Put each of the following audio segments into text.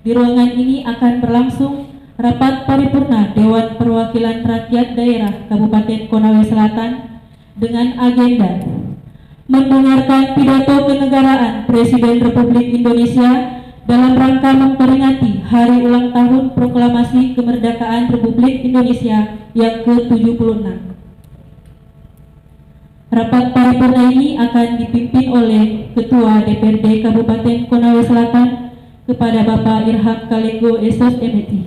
Di ruangan ini akan berlangsung rapat paripurna Dewan Perwakilan Rakyat Daerah Kabupaten Konawe Selatan dengan agenda mendengarkan pidato kenegaraan Presiden Republik Indonesia dalam rangka memperingati Hari Ulang Tahun Proklamasi Kemerdekaan Republik Indonesia yang ke-76. Rapat paripurna ini akan dipimpin oleh Ketua DPRD Kabupaten Konawe Selatan kepada Bapak Irham Kalenggo Esos MT.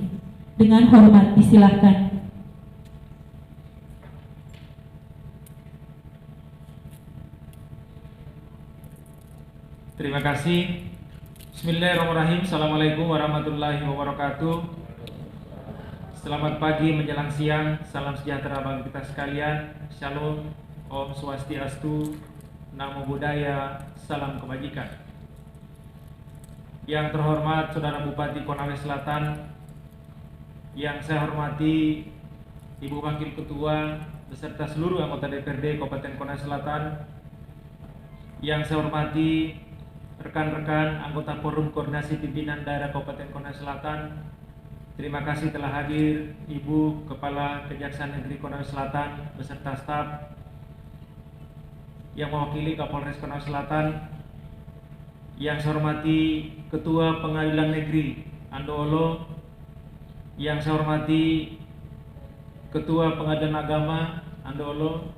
Dengan hormat disilahkan. Terima kasih. Bismillahirrahmanirrahim. Assalamualaikum warahmatullahi wabarakatuh. Selamat pagi menjelang siang. Salam sejahtera bagi kita sekalian. Shalom, Om Swastiastu, Namo Buddhaya, salam kebajikan. Yang terhormat Saudara Bupati Konawe Selatan, yang saya hormati Ibu Wakil Ketua beserta seluruh anggota DPRD Kabupaten Konawe Selatan, yang saya hormati rekan-rekan anggota Forum Koordinasi Pimpinan Daerah Kabupaten Konawe Selatan. Terima kasih telah hadir Ibu Kepala Kejaksaan Negeri Konawe Selatan beserta staf yang mewakili Kapolres Konawe Selatan. Yang saya hormati Ketua Pengadilan Negeri Andoolo, yang saya hormati Ketua Pengadilan Agama Andoolo,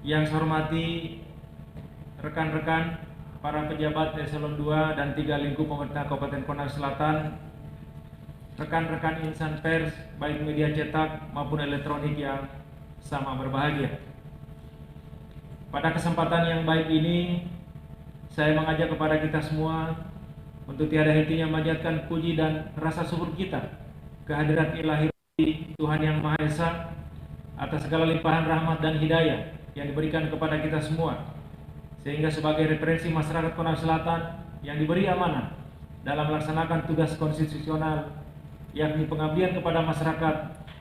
yang saya hormati rekan-rekan para pejabat eselon 2 dan 3 lingkup pemerintah Kabupaten Konawe Selatan, rekan-rekan insan pers baik media cetak maupun elektronik yang sama berbahagia. Pada kesempatan yang baik ini, saya mengajak kepada kita semua untuk tiada hentinya memanjatkan puji dan rasa syukur kita kehadirat ilahi Tuhan Yang Maha Esa atas segala limpahan rahmat dan hidayah yang diberikan kepada kita semua, sehingga sebagai referensi masyarakat Konawe Selatan yang diberi amanah dalam melaksanakan tugas konstitusional, yakni pengabdian kepada masyarakat,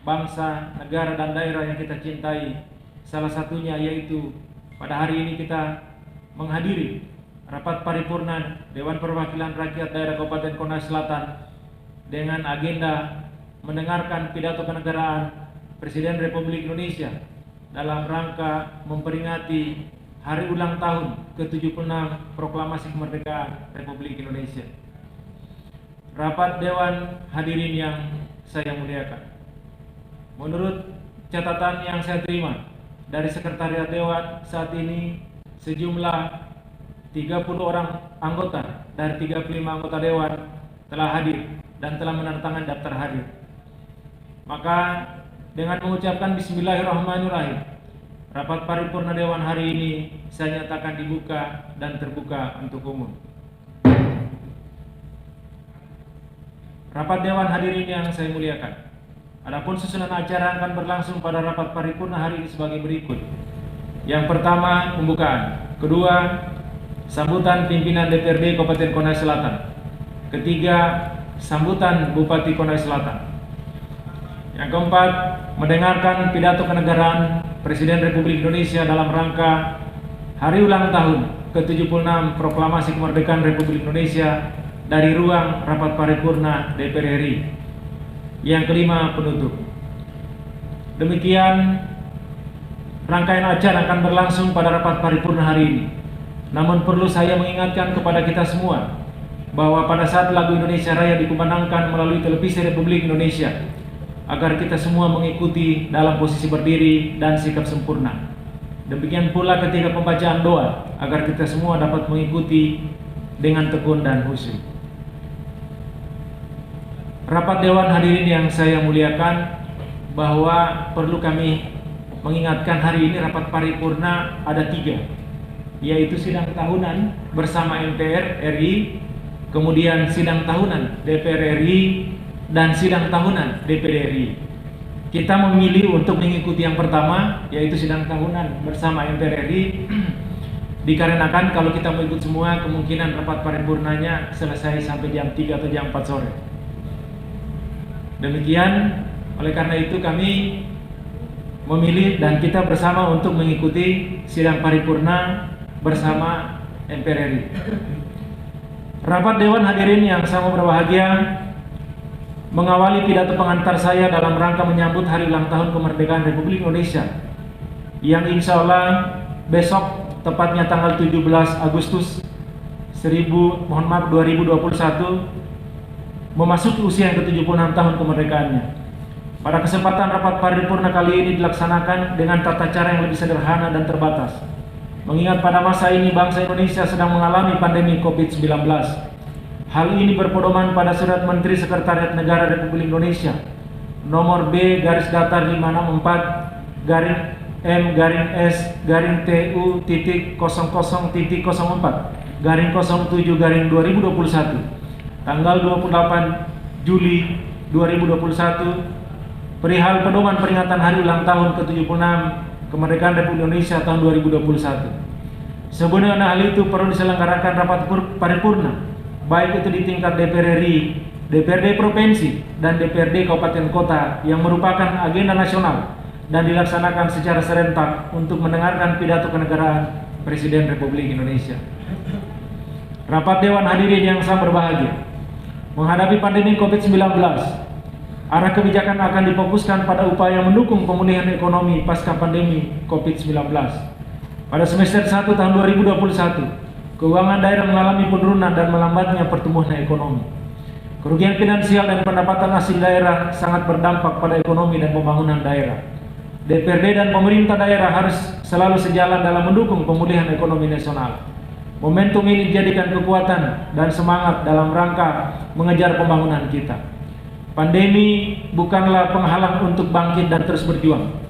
bangsa, negara, dan daerah yang kita cintai. Salah satunya yaitu pada hari ini kita menghadiri rapat paripurna Dewan Perwakilan Rakyat Daerah Kabupaten Konawe Selatan dengan agenda mendengarkan pidato kenegaraan Presiden Republik Indonesia dalam rangka memperingati Hari Ulang Tahun ke-76 Proklamasi Kemerdekaan Republik Indonesia. Rapat Dewan hadirin yang saya muliakan, menurut catatan yang saya terima dari Sekretariat Dewan, saat ini sejumlah 30 orang anggota dari 35 anggota Dewan telah hadir dan telah menandatangani daftar hadir. Maka dengan mengucapkan Bismillahirrahmanirrahim, rapat paripurna Dewan hari ini saya nyatakan dibuka dan terbuka untuk umum. Rapat Dewan hadirin yang saya muliakan, adapun susunan acara akan berlangsung pada rapat paripurna hari ini sebagai berikut. Yang pertama, pembukaan. Kedua, sambutan pimpinan DPRD Kabupaten Konawe Selatan. Ketiga, sambutan Bupati Konawe Selatan. Yang keempat, mendengarkan pidato kenegaraan Presiden Republik Indonesia dalam rangka Hari Ulang Tahun ke-76 Proklamasi Kemerdekaan Republik Indonesia dari ruang rapat paripurna DPR RI. Yang kelima, penutup. Demikian rangkaian acara akan berlangsung pada rapat paripurna hari ini. Namun perlu saya mengingatkan kepada kita semua bahwa pada saat lagu Indonesia Raya dikumandangkan melalui televisi Republik Indonesia, agar kita semua mengikuti dalam posisi berdiri dan sikap sempurna. Demikian pula ketika pembacaan doa, agar kita semua dapat mengikuti dengan tekun dan khusyuk. Rapat Dewan hadirin yang saya muliakan, bahwa perlu kami mengingatkan hari ini rapat paripurna ada 3, yaitu sidang tahunan bersama MPR RI, kemudian sidang tahunan DPR RI, dan sidang tahunan DPD RI. Kita memilih untuk mengikuti yang pertama, yaitu sidang tahunan bersama MPR RI, dikarenakan kalau kita mengikut semua, kemungkinan rapat paripurnanya selesai sampai jam 3 atau jam 4 sore. Demikian, oleh karena itu kami memilih dan kita bersama untuk mengikuti sidang paripurna bersama MPR RI. Rapat Dewan hadirin yang sangat berbahagia, mengawali pidato pengantar saya dalam rangka menyambut hari ulang tahun kemerdekaan Republik Indonesia yang insya Allah besok, tepatnya tanggal 17 Agustus 2021 memasuki usia yang ke-76 tahun kemerdekaannya. Pada kesempatan rapat paripurna kali ini dilaksanakan dengan tata cara yang lebih sederhana dan terbatas, mengingat pada masa ini bangsa Indonesia sedang mengalami pandemi COVID-19. Hal ini berpedoman pada Surat Menteri Sekretariat Negara Republik Indonesia nomor B/DAT/M/MU.00.00/07/2021 tanggal 28 Juli 2021 perihal pedoman peringatan hari ulang tahun ke-76 kemerdekaan Republik Indonesia tahun 2021. Sebagaimana hal itu perlu diselenggarakan rapat paripurna baik itu di tingkat DPR RI, DPRD Provinsi, dan DPRD Kabupaten Kota yang merupakan agenda nasional dan dilaksanakan secara serentak untuk mendengarkan pidato kenegaraan Presiden Republik Indonesia. Rapat Dewan hadirin yang sangat berbahagia, menghadapi pandemi COVID-19, arah kebijakan akan difokuskan pada upaya mendukung pemulihan ekonomi pasca pandemi COVID-19. Pada semester 1 tahun 2021, keuangan daerah mengalami penurunan dan melambatnya pertumbuhan ekonomi. Kerugian finansial dan pendapatan asli daerah sangat berdampak pada ekonomi dan pembangunan daerah. DPRD dan pemerintah daerah harus selalu sejalan dalam mendukung pemulihan ekonomi nasional. Momentum ini dijadikan kekuatan dan semangat dalam rangka mengejar pembangunan kita. Pandemi bukanlah penghalang untuk bangkit dan terus berjuang.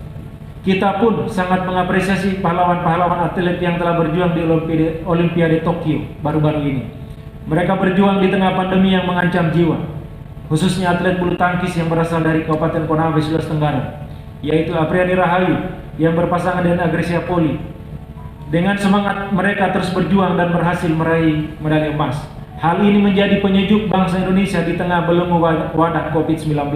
Kita pun sangat mengapresiasi pahlawan-pahlawan atlet yang telah berjuang di Olimpiade Tokyo baru-baru ini. Mereka berjuang di tengah pandemi yang mengancam jiwa, khususnya atlet bulu tangkis yang berasal dari Kabupaten Konawe, Sulawesi Tenggara, yaitu Apriani Rahayu yang berpasangan dengan Agresia Poli. Dengan semangat mereka terus berjuang dan berhasil meraih medali emas. Hal ini menjadi penyejuk bangsa Indonesia di tengah belenggu wadah COVID-19.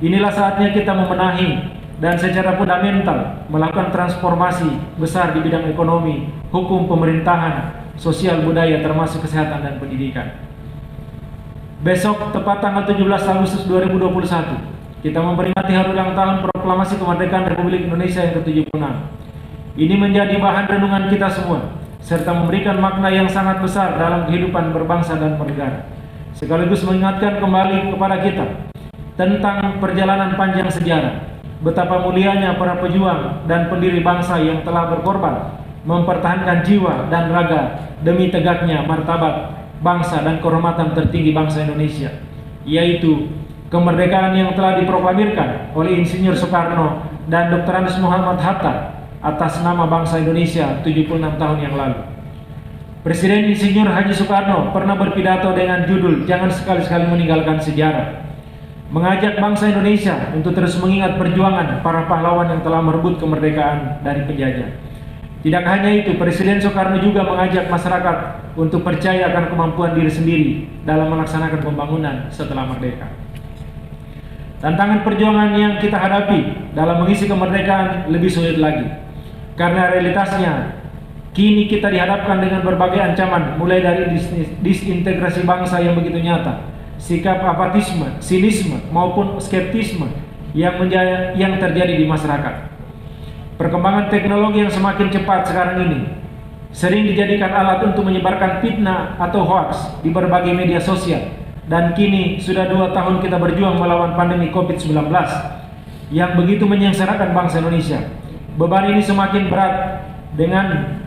Inilah saatnya kita membenahi dan secara fundamental melakukan transformasi besar di bidang ekonomi, hukum, pemerintahan, sosial, budaya, termasuk kesehatan dan pendidikan. Besok, tepat tanggal 17 Agustus 2021, kita memperingati hari ulang tahun proklamasi kemerdekaan Republik Indonesia yang ke-76. Ini menjadi bahan renungan kita semua, serta memberikan makna yang sangat besar dalam kehidupan berbangsa dan bernegara, sekaligus mengingatkan kembali kepada kita tentang perjalanan panjang sejarah, betapa mulianya para pejuang dan pendiri bangsa yang telah berkorban mempertahankan jiwa dan raga demi tegaknya martabat bangsa dan kehormatan tertinggi bangsa Indonesia, yaitu kemerdekaan yang telah diproklamirkan oleh Insinyur Soekarno dan Dr. Andes Muhammad Hatta atas nama bangsa Indonesia 76 tahun yang lalu. Presiden Insinyur Haji Soekarno pernah berpidato dengan judul "Jangan sekali-sekali meninggalkan sejarah", mengajak bangsa Indonesia untuk terus mengingat perjuangan para pahlawan yang telah merebut kemerdekaan dari penjajah. Tidak hanya itu, Presiden Soekarno juga mengajak masyarakat untuk percaya akan kemampuan diri sendiri dalam melaksanakan pembangunan setelah merdeka. Tantangan perjuangan yang kita hadapi dalam mengisi kemerdekaan lebih sulit lagi, karena realitasnya kini kita dihadapkan dengan berbagai ancaman, mulai dari disintegrasi bangsa yang begitu nyata, sikap apatisme, sinisme maupun skeptisme yang terjadi di masyarakat. Perkembangan teknologi yang semakin cepat sekarang ini sering dijadikan alat untuk menyebarkan fitnah atau hoaks di berbagai media sosial, dan kini sudah 2 tahun kita berjuang melawan pandemi COVID-19 yang begitu menyengsarakan bangsa Indonesia. Beban ini semakin berat dengan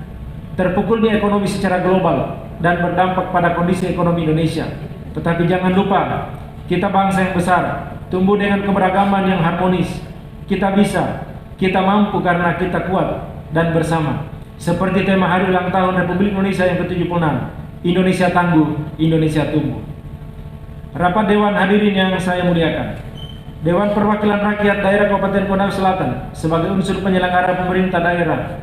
terpukulnya ekonomi secara global dan berdampak pada kondisi ekonomi Indonesia. Tetapi jangan lupa, kita bangsa yang besar, tumbuh dengan keberagaman yang harmonis. Kita bisa, kita mampu karena kita kuat dan bersama. Seperti tema hari ulang tahun Republik Indonesia yang ke-76, Indonesia tangguh, Indonesia tumbuh. Rapat Dewan hadirin yang saya muliakan, Dewan Perwakilan Rakyat Daerah Kabupaten Konawe Selatan sebagai unsur penyelenggara pemerintah daerah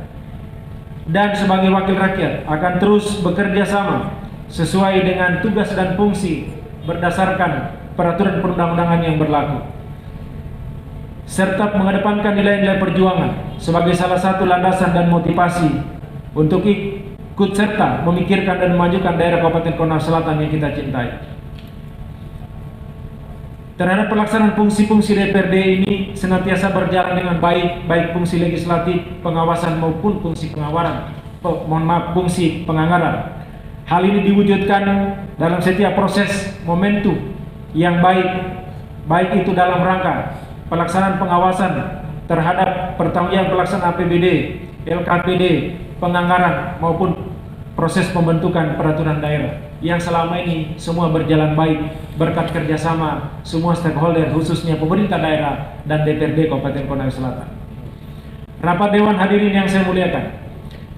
dan sebagai wakil rakyat akan terus bekerja sama sesuai dengan tugas dan fungsi berdasarkan peraturan perundang-undangan yang berlaku, serta mengedepankan nilai-nilai perjuangan sebagai salah satu landasan dan motivasi untuk ikut serta memikirkan dan memajukan daerah Kabupaten Konawe Selatan yang kita cintai. Terhadap pelaksanaan fungsi-fungsi DPRD ini senantiasa berjalan dengan baik, baik fungsi legislatif, pengawasan maupun fungsi fungsi penganggaran. Hal ini diwujudkan dalam setiap proses momentum yang baik itu dalam rangka pelaksanaan pengawasan terhadap pertanggungjawab pelaksanaan APBD, LKPD, penganggaran maupun proses pembentukan peraturan daerah yang selama ini semua berjalan baik berkat kerjasama semua stakeholder khususnya pemerintah daerah dan DPRD Kabupaten Konawe Selatan. Rapat Dewan hadirin yang saya muliakan,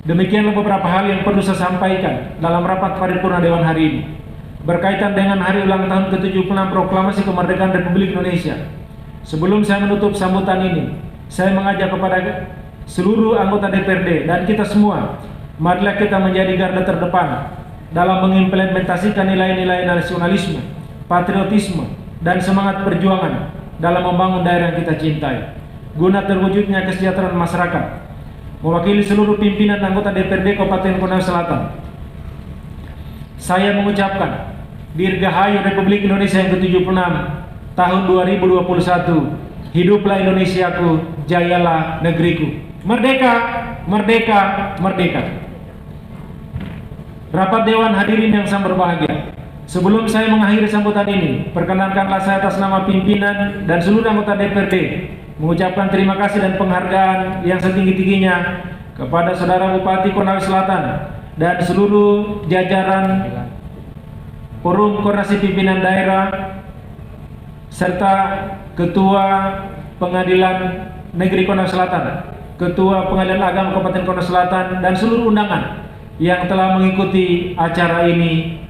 demikianlah beberapa hal yang perlu saya sampaikan dalam rapat paripurna Dewan hari ini berkaitan dengan hari ulang tahun ke-76 Proklamasi Kemerdekaan Republik Indonesia. Sebelum saya menutup sambutan ini, saya mengajak kepada seluruh anggota DPRD dan kita semua, marilah kita menjadi garda terdepan dalam mengimplementasikan nilai-nilai nasionalisme, patriotisme, dan semangat perjuangan dalam membangun daerah yang kita cintai, guna terwujudnya kesejahteraan masyarakat. Mewakili seluruh pimpinan anggota DPRD Kabupaten Konawe Selatan, saya mengucapkan Dirgahayu Republik Indonesia yang ke-76 tahun 2021. Hiduplah Indonesiaku, jayalah negeriku. Merdeka, merdeka, merdeka. Rapat Dewan hadirin yang sangat berbahagia, sebelum saya mengakhiri sambutan ini, perkenankanlah saya atas nama pimpinan dan seluruh anggota DPRD mengucapkan terima kasih dan penghargaan yang setinggi-tingginya kepada Saudara Bupati Konawe Selatan dan seluruh jajaran Forum Koordinasi Pimpinan Daerah serta Ketua Pengadilan Negeri Konawe Selatan, Ketua Pengadilan Agama Kabupaten Konawe Selatan, dan seluruh undangan yang telah mengikuti acara ini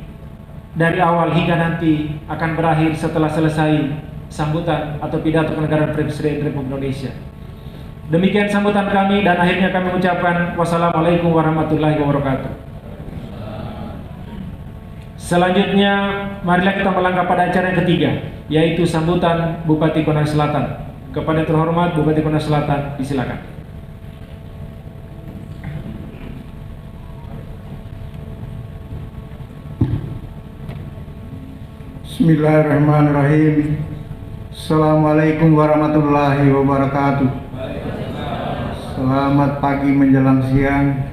dari awal hingga nanti akan berakhir setelah selesai sambutan atau pidato kenegaraan Presiden Republik Indonesia. Demikian sambutan kami dan akhirnya kami mengucapkan wassalamualaikum warahmatullahi wabarakatuh. Selanjutnya, marilah kita melangkah pada acara yang ketiga, yaitu sambutan Bupati Konawe Selatan. Kepada yang terhormat Bupati Konawe Selatan, disilakan. Bismillahirrahmanirrahim. Assalamualaikum warahmatullahi wabarakatuh. Selamat pagi menjelang siang.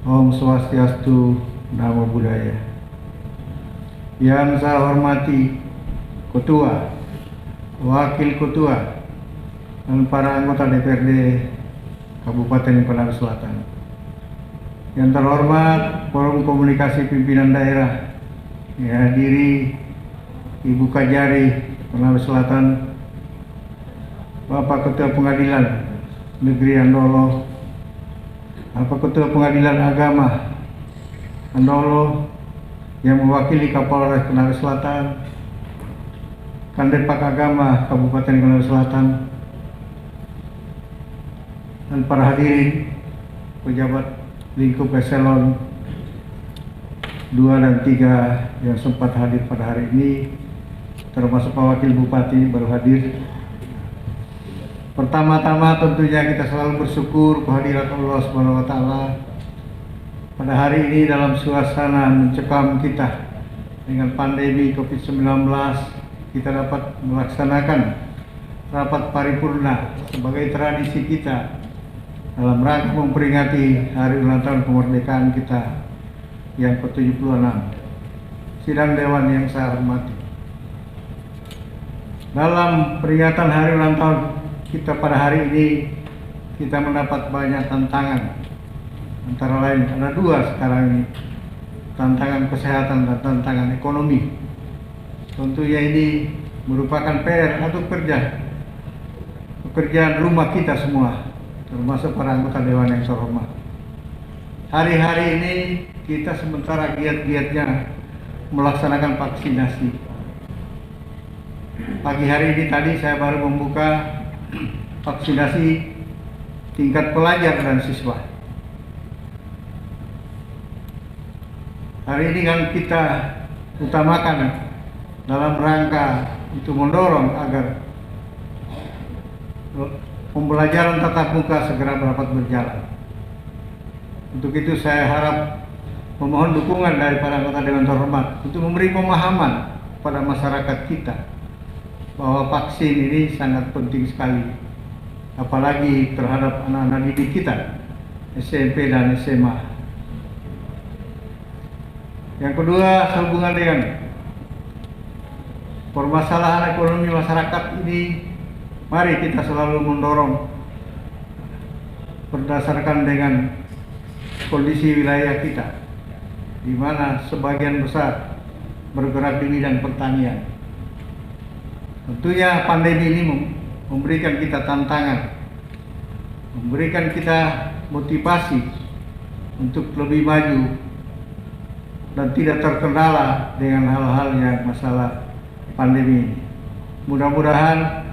Om Swastiastu, Namo Buddhaya. Yang saya hormati Ketua, Wakil Ketua, dan para anggota DPRD Kabupaten Konawe Selatan. Yang terhormat Forum Komunikasi Pimpinan Daerah yang hadiri Ibu Kajari Konawe Selatan, Bapak Ketua Pengadilan Negeri Andolo, Bapak Ketua Pengadilan Agama Andolo yang mewakili Kapolres Konawe Selatan, Kandet Pak Agama Kabupaten Konawe Selatan, dan para hadirin pejabat lingkup eselon 2 dan 3 yang sempat hadir pada hari ini, termasuk Pak Wakil Bupati baru hadir. Pertama-tama tentunya kita selalu bersyukur kehadirat Allah Subhanahu wa Ta'ala pada hari ini dalam suasana mencekam kita dengan pandemi COVID-19. Kita dapat melaksanakan rapat paripurna sebagai tradisi kita dalam rangka memperingati hari ulang tahun kemerdekaan kita yang ke-76. Sidang Dewan yang saya hormati, dalam peringatan hari ulang tahun kita pada hari ini, kita mendapat banyak tantangan. Antara lain ada 2 sekarang ini, tantangan kesehatan dan tantangan ekonomi. Tentunya ini merupakan PR atau pekerjaan rumah kita semua, termasuk para anggota Dewan yang terhormat. Hari-hari ini kita sementara giat-giatnya melaksanakan vaksinasi. Pagi hari ini tadi saya baru membuka vaksinasi tingkat pelajar dan siswa. Hari ini kan kita utamakan dalam rangka untuk mendorong agar pembelajaran tatap muka segera dapat berjalan. Untuk itu saya harap memohon dukungan dari para anggota Dewan Terhormat untuk memberi pemahaman pada masyarakat kita bahwa vaksin ini sangat penting sekali, apalagi terhadap anak-anak didik kita SMP dan SMA. Yang kedua, sehubungan dengan permasalahan ekonomi masyarakat ini, mari kita selalu mendorong berdasarkan dengan kondisi wilayah kita, di mana sebagian besar bergerak di bidang pertanian. Tentunya pandemi ini memberikan kita tantangan, memberikan kita motivasi untuk lebih maju dan tidak terkendala dengan hal-hal yang masalah pandemi ini. Mudah-mudahan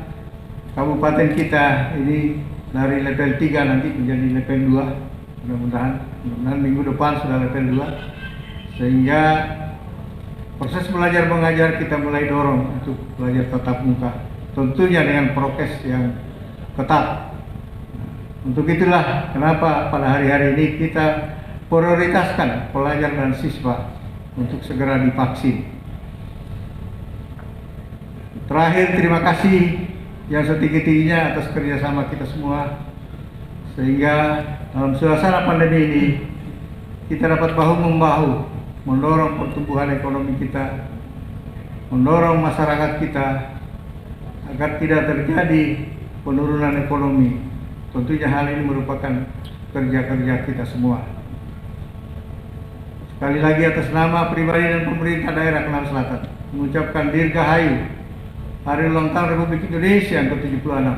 kabupaten kita ini dari level 3 nanti menjadi level 2. Mudah-mudahan minggu depan sudah level 2, sehingga proses belajar mengajar kita mulai dorong untuk belajar tatap muka, tentunya dengan prokes yang ketat. Untuk itulah kenapa pada hari-hari ini kita prioritaskan pelajar dan siswa untuk segera divaksin. Terakhir, terima kasih yang setinggi-tingginya atas kerjasama kita semua, sehingga dalam suasana pandemi ini kita dapat bahu-membahu mendorong pertumbuhan ekonomi kita, mendorong masyarakat kita agar tidak terjadi penurunan ekonomi. Tentunya hal ini merupakan kerja-kerja kita semua. Sekali lagi atas nama pribadi dan pemerintah daerah Kenawi Selatan mengucapkan Dirgahayu Hari Ulang Tahun Republik Indonesia yang ke-76.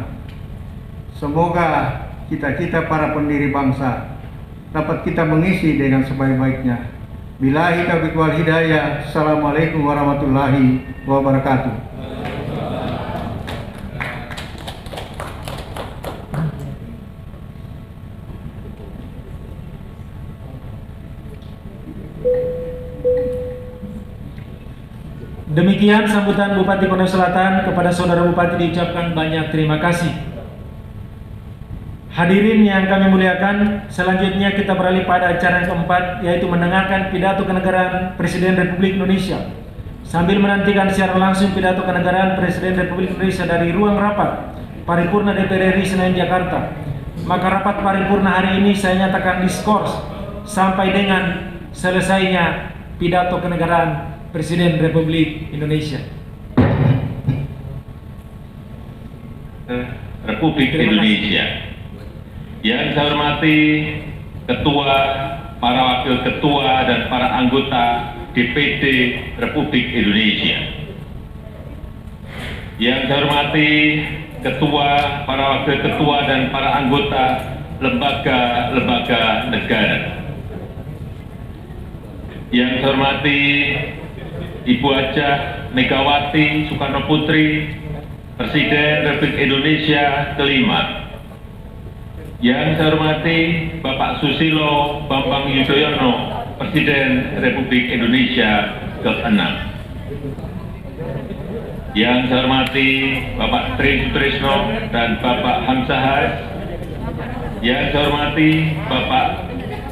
Semoga cita-cita para pendiri bangsa dapat kita mengisi dengan sebaik-baiknya. Billahi taufiq wal hidayah. Assalamualaikum warahmatullahi wabarakatuh. Demikian sambutan Bupati Konawe Selatan. Kepada Saudara Bupati diucapkan banyak terima kasih. Hadirin yang kami muliakan, selanjutnya kita beralih pada acara yang keempat, yaitu mendengarkan pidato kenegaraan Presiden Republik Indonesia. Sambil menantikan secara langsung pidato kenegaraan Presiden Republik Indonesia dari ruang rapat Paripurna DPR RI Senayan Jakarta, maka rapat paripurna hari ini saya nyatakan diskors sampai dengan selesainya pidato kenegaraan Presiden Republik Indonesia. Republik Indonesia. Yang saya hormati Ketua, para Wakil Ketua, dan para anggota DPD Republik Indonesia. Yang saya hormati Ketua, para Wakil Ketua, dan para anggota lembaga-lembaga negara. Yang saya hormati Ibu Hajah Megawati Soekarno Putri, Presiden Republik Indonesia kelima. Yang saya hormati Bapak Susilo Bambang Yudhoyono, Presiden Republik Indonesia ke-6. Yang saya hormati Bapak Tri Sutrisno dan Bapak Hamzahas. Yang saya hormati Bapak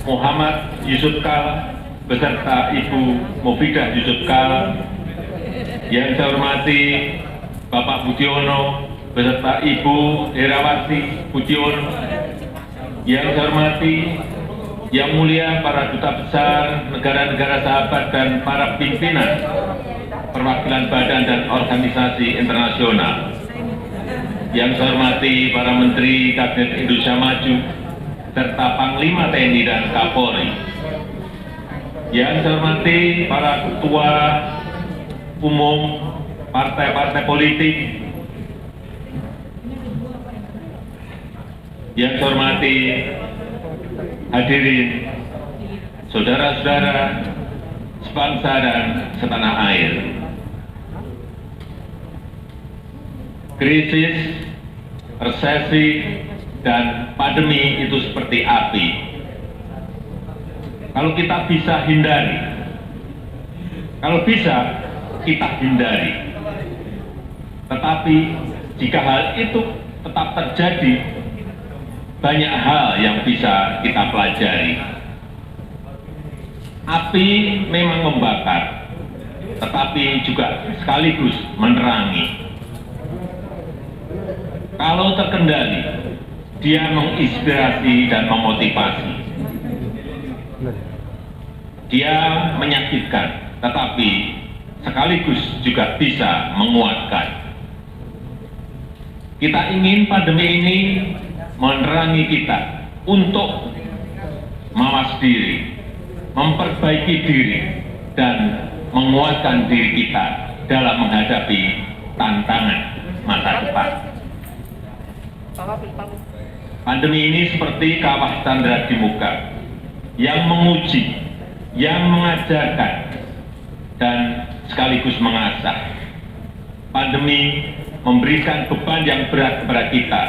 Muhammad Yusuf Kala beserta Ibu Mufidah Yusuf Kala. Yang saya hormati Bapak Budiono beserta Ibu Herawati Budiono. Yang saya hormati Yang Mulia para Duta Besar negara-negara sahabat dan para pimpinan perwakilan badan dan organisasi internasional. Yang saya hormati para Menteri Kabinet Indonesia Maju serta Panglima TNI dan Kapolri. Yang saya hormati para ketua umum partai-partai politik. Yang saya hormati hadirin, saudara-saudara sebangsa dan setanah air. Krisis, resesi, dan pandemi itu seperti api. Kalau kita bisa hindari, kalau bisa kita hindari. Tetapi jika hal itu tetap terjadi, banyak hal yang bisa kita pelajari. Api memang membakar, tetapi juga sekaligus menerangi. Kalau terkendali, dia menginspirasi dan memotivasi. Dia menyakitkan, tetapi sekaligus juga bisa menguatkan. Kita ingin pandemi ini menerangi kita untuk mawas diri, memperbaiki diri, dan menguatkan diri kita dalam menghadapi tantangan masa depan. Pandemi ini seperti kawah candra di muka yang menguji, yang mengajarkan, dan sekaligus mengasah. Pandemi memberikan beban yang berat kepada kita,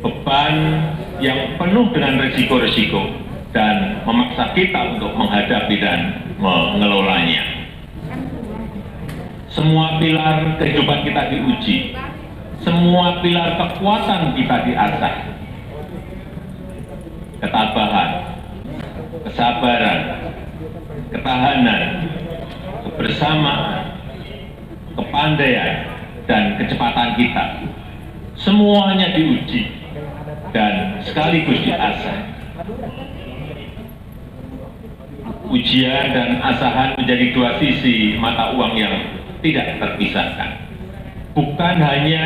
beban yang penuh dengan risiko-risiko, dan memaksa kita untuk menghadapi dan mengelolanya. Semua pilar kehidupan kita diuji, semua pilar kekuatan kita diasah. Ketabahan, kesabaran, ketahanan, kebersamaan, kepandaian, dan kecepatan kita, semuanya diuji dan sekaligus diasah. Ujian dan asahan menjadi dua sisi mata uang yang tidak terpisahkan. Bukan hanya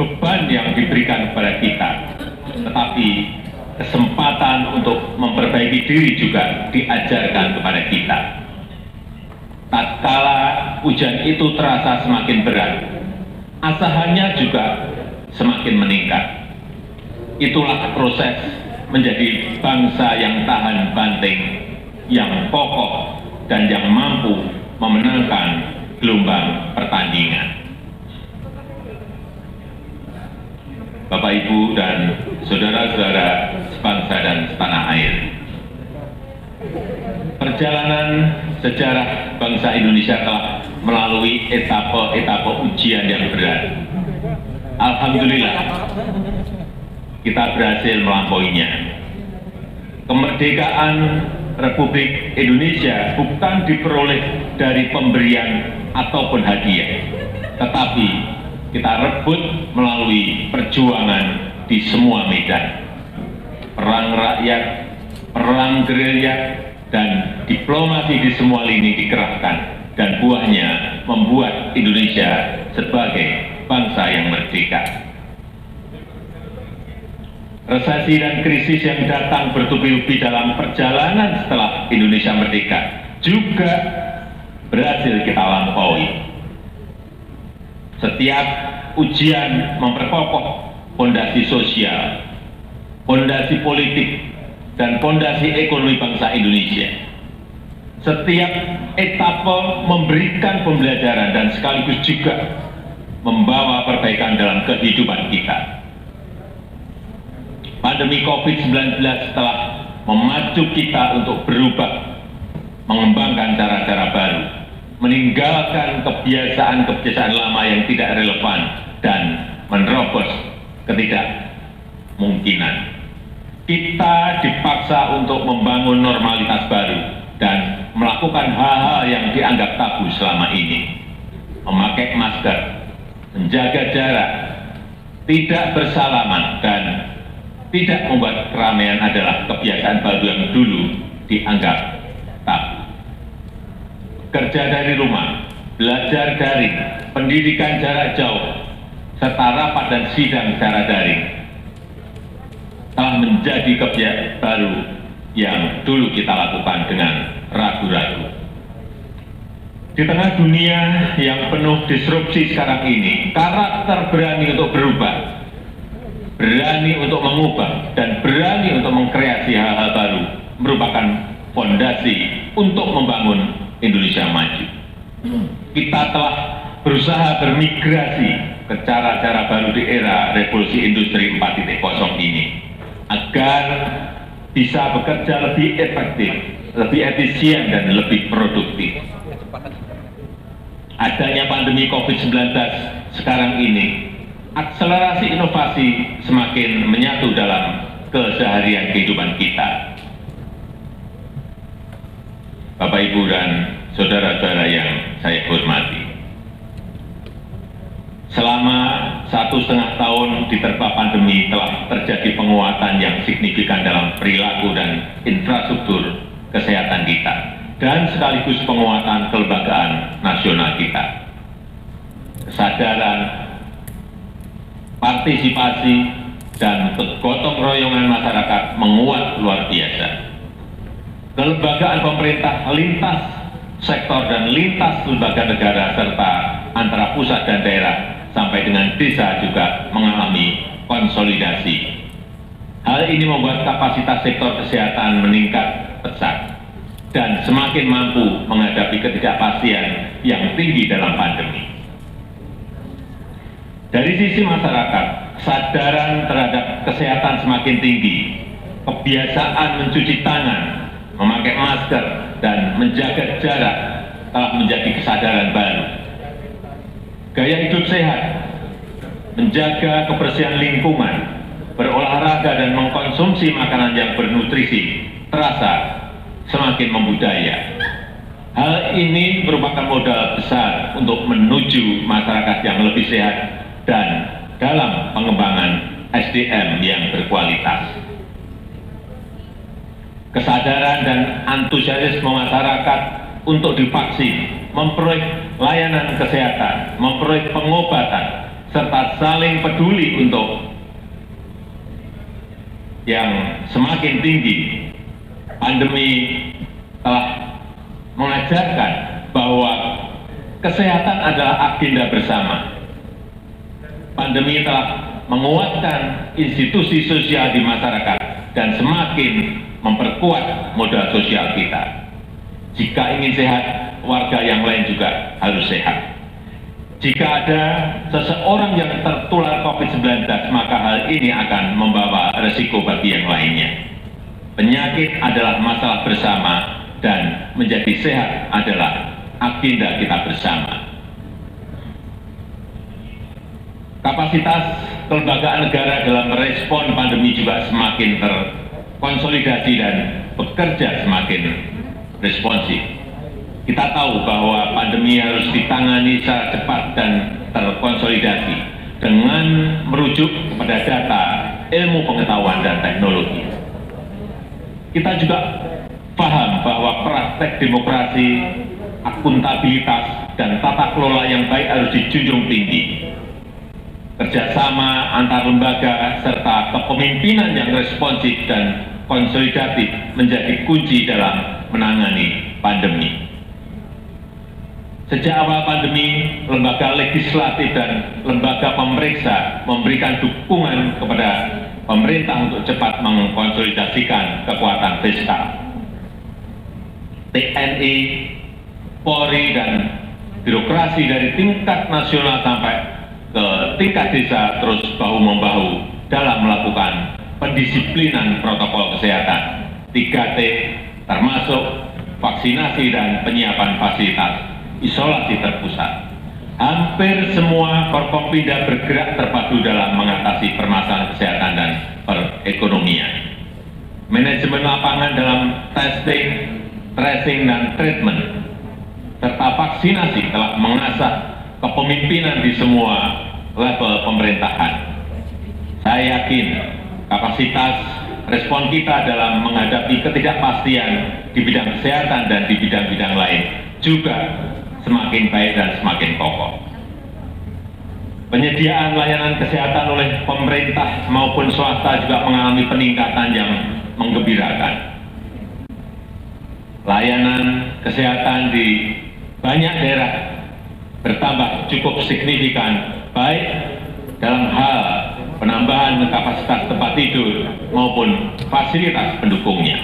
beban yang diberikan kepada kita, tetapi kesempatan untuk memperbaiki diri juga diajarkan kepada kita. Tatkala ujian itu terasa semakin berat, asahannya juga semakin meningkat. Itulah proses menjadi bangsa yang tahan banting, yang kokoh, dan yang mampu memenangkan gelombang pertandingan. Bapak, Ibu, dan saudara-saudara sebangsa dan setanah air, perjalanan sejarah bangsa Indonesia telah melalui etapa-etapa ujian yang berat. Alhamdulillah, kita berhasil melampauinya. Kemerdekaan Republik Indonesia bukan diperoleh dari pemberian ataupun hadiah, tetapi kita rebut melalui perjuangan di semua medan. Perang rakyat, perang gerilya, dan diplomasi di semua lini dikerahkan, dan buahnya membuat Indonesia sebagai bangsa yang merdeka. Resesi dan krisis yang datang bertubi-tubi dalam perjalanan setelah Indonesia merdeka juga berhasil kita lampaui. Setiap ujian memperkokoh fondasi sosial, fondasi politik, dan fondasi ekonomi bangsa Indonesia. Setiap etapa memberikan pembelajaran dan sekaligus juga membawa perbaikan dalam kehidupan kita. Pandemi COVID-19 telah memacu kita untuk berubah, mengembangkan cara-cara baru, meninggalkan kebiasaan-kebiasaan lama yang tidak relevan, dan menerobos ketidakmungkinan. Kita dipaksa untuk membangun normalitas baru dan melakukan hal-hal yang dianggap tabu selama ini. Memakai masker, menjaga jarak, tidak bersalaman, dan tidak membuat keramaian adalah kebiasaan baru yang dulu dianggap tabu. Kerja dari rumah, belajar daring, pendidikan jarak jauh, serta rapat dan sidang secara daring telah menjadi kebiasaan baru yang dulu kita lakukan dengan ragu-ragu. Di tengah dunia yang penuh disrupsi sekarang ini, karakter berani untuk berubah, berani untuk mengubah, dan berani untuk mengkreasi hal-hal baru merupakan fondasi untuk membangun Indonesia maju. Kita telah berusaha bermigrasi ke cara-cara baru di era revolusi industri 4.0 ini agar bisa bekerja lebih efektif, lebih efisien, dan lebih produktif. Adanya pandemi COVID-19 sekarang ini, akselerasi inovasi semakin menyatu dalam keseharian kehidupan kita. Bapak, Ibu, dan saudara-saudara yang saya hormati. Selama 1,5 tahun diterpa pandemi telah terjadi penguatan yang signifikan dalam perilaku dan infrastruktur kesehatan kita, dan sekaligus penguatan kelembagaan nasional kita. Kesadaran, partisipasi, dan kegotong royongan masyarakat menguat luar biasa. Kelembagaan pemerintah lintas sektor dan lintas lembaga negara serta antara pusat dan daerah sampai dengan desa juga mengalami konsolidasi. Hal ini membuat kapasitas sektor kesehatan meningkat pesat dan semakin mampu menghadapi ketidakpastian yang tinggi dalam pandemi. Dari sisi masyarakat, kesadaran terhadap kesehatan semakin tinggi. Kebiasaan mencuci tangan, memakai masker, dan menjaga jarak telah menjadi kesadaran baru. Gaya hidup sehat, menjaga kebersihan lingkungan, berolahraga, dan mengkonsumsi makanan yang bernutrisi terasa semakin membudaya. Hal ini merupakan modal besar untuk menuju masyarakat yang lebih sehat dan dalam pengembangan SDM yang berkualitas. Kesadaran dan antusiasme masyarakat untuk divaksin, memperoleh layanan kesehatan, memperoleh pengobatan, serta saling peduli untuk yang semakin tinggi. Pandemi telah mengajarkan bahwa kesehatan adalah agenda bersama. Pandemi telah menguatkan institusi sosial di masyarakat dan semakin memperkuat modal sosial kita. Jika ingin sehat, warga yang lain juga harus sehat. Jika ada seseorang yang tertular COVID-19, maka hal ini akan membawa resiko bagi yang lainnya. Penyakit adalah masalah bersama dan menjadi sehat adalah agenda kita bersama. Kapasitas kelembagaan negara dalam merespon pandemi juga semakin terkonsolidasi dan bekerja semakin responsif. Kita tahu bahwa pandemi harus ditangani secara cepat dan terkonsolidasi dengan merujuk kepada data, ilmu pengetahuan, dan teknologi. Kita juga paham bahwa praktek demokrasi, akuntabilitas, dan tata kelola yang baik harus dijunjung tinggi. Kerjasama antar lembaga serta kepemimpinan yang responsif dan konsolidatif menjadi kunci dalam menangani pandemi. Sejak awal pandemi, lembaga legislatif dan lembaga pemeriksa memberikan dukungan kepada pemerintah untuk cepat mengkonsolidasikan kekuatan fiskal. TNI, Polri, dan birokrasi dari tingkat nasional sampai ke tingkat desa terus bahu-membahu dalam melakukan pendisiplinan protokol kesehatan 3T, termasuk vaksinasi dan penyiapan fasilitas isolasi terpusat. Hampir semua Forkompinda bergerak terpadu dalam mengatasi permasalahan kesehatan dan perekonomian. Manajemen lapangan dalam testing, tracing, dan treatment, serta vaksinasi telah mengasah kepemimpinan di semua level pemerintahan. Saya yakin kapasitas respon kita dalam menghadapi ketidakpastian di bidang kesehatan dan di bidang-bidang lain juga semakin baik dan semakin kokoh. Penyediaan layanan kesehatan oleh pemerintah maupun swasta juga mengalami peningkatan yang menggembirakan. Layanan kesehatan di banyak daerah bertambah cukup signifikan, baik dalam hal penambahan kapasitas tempat tidur maupun fasilitas pendukungnya.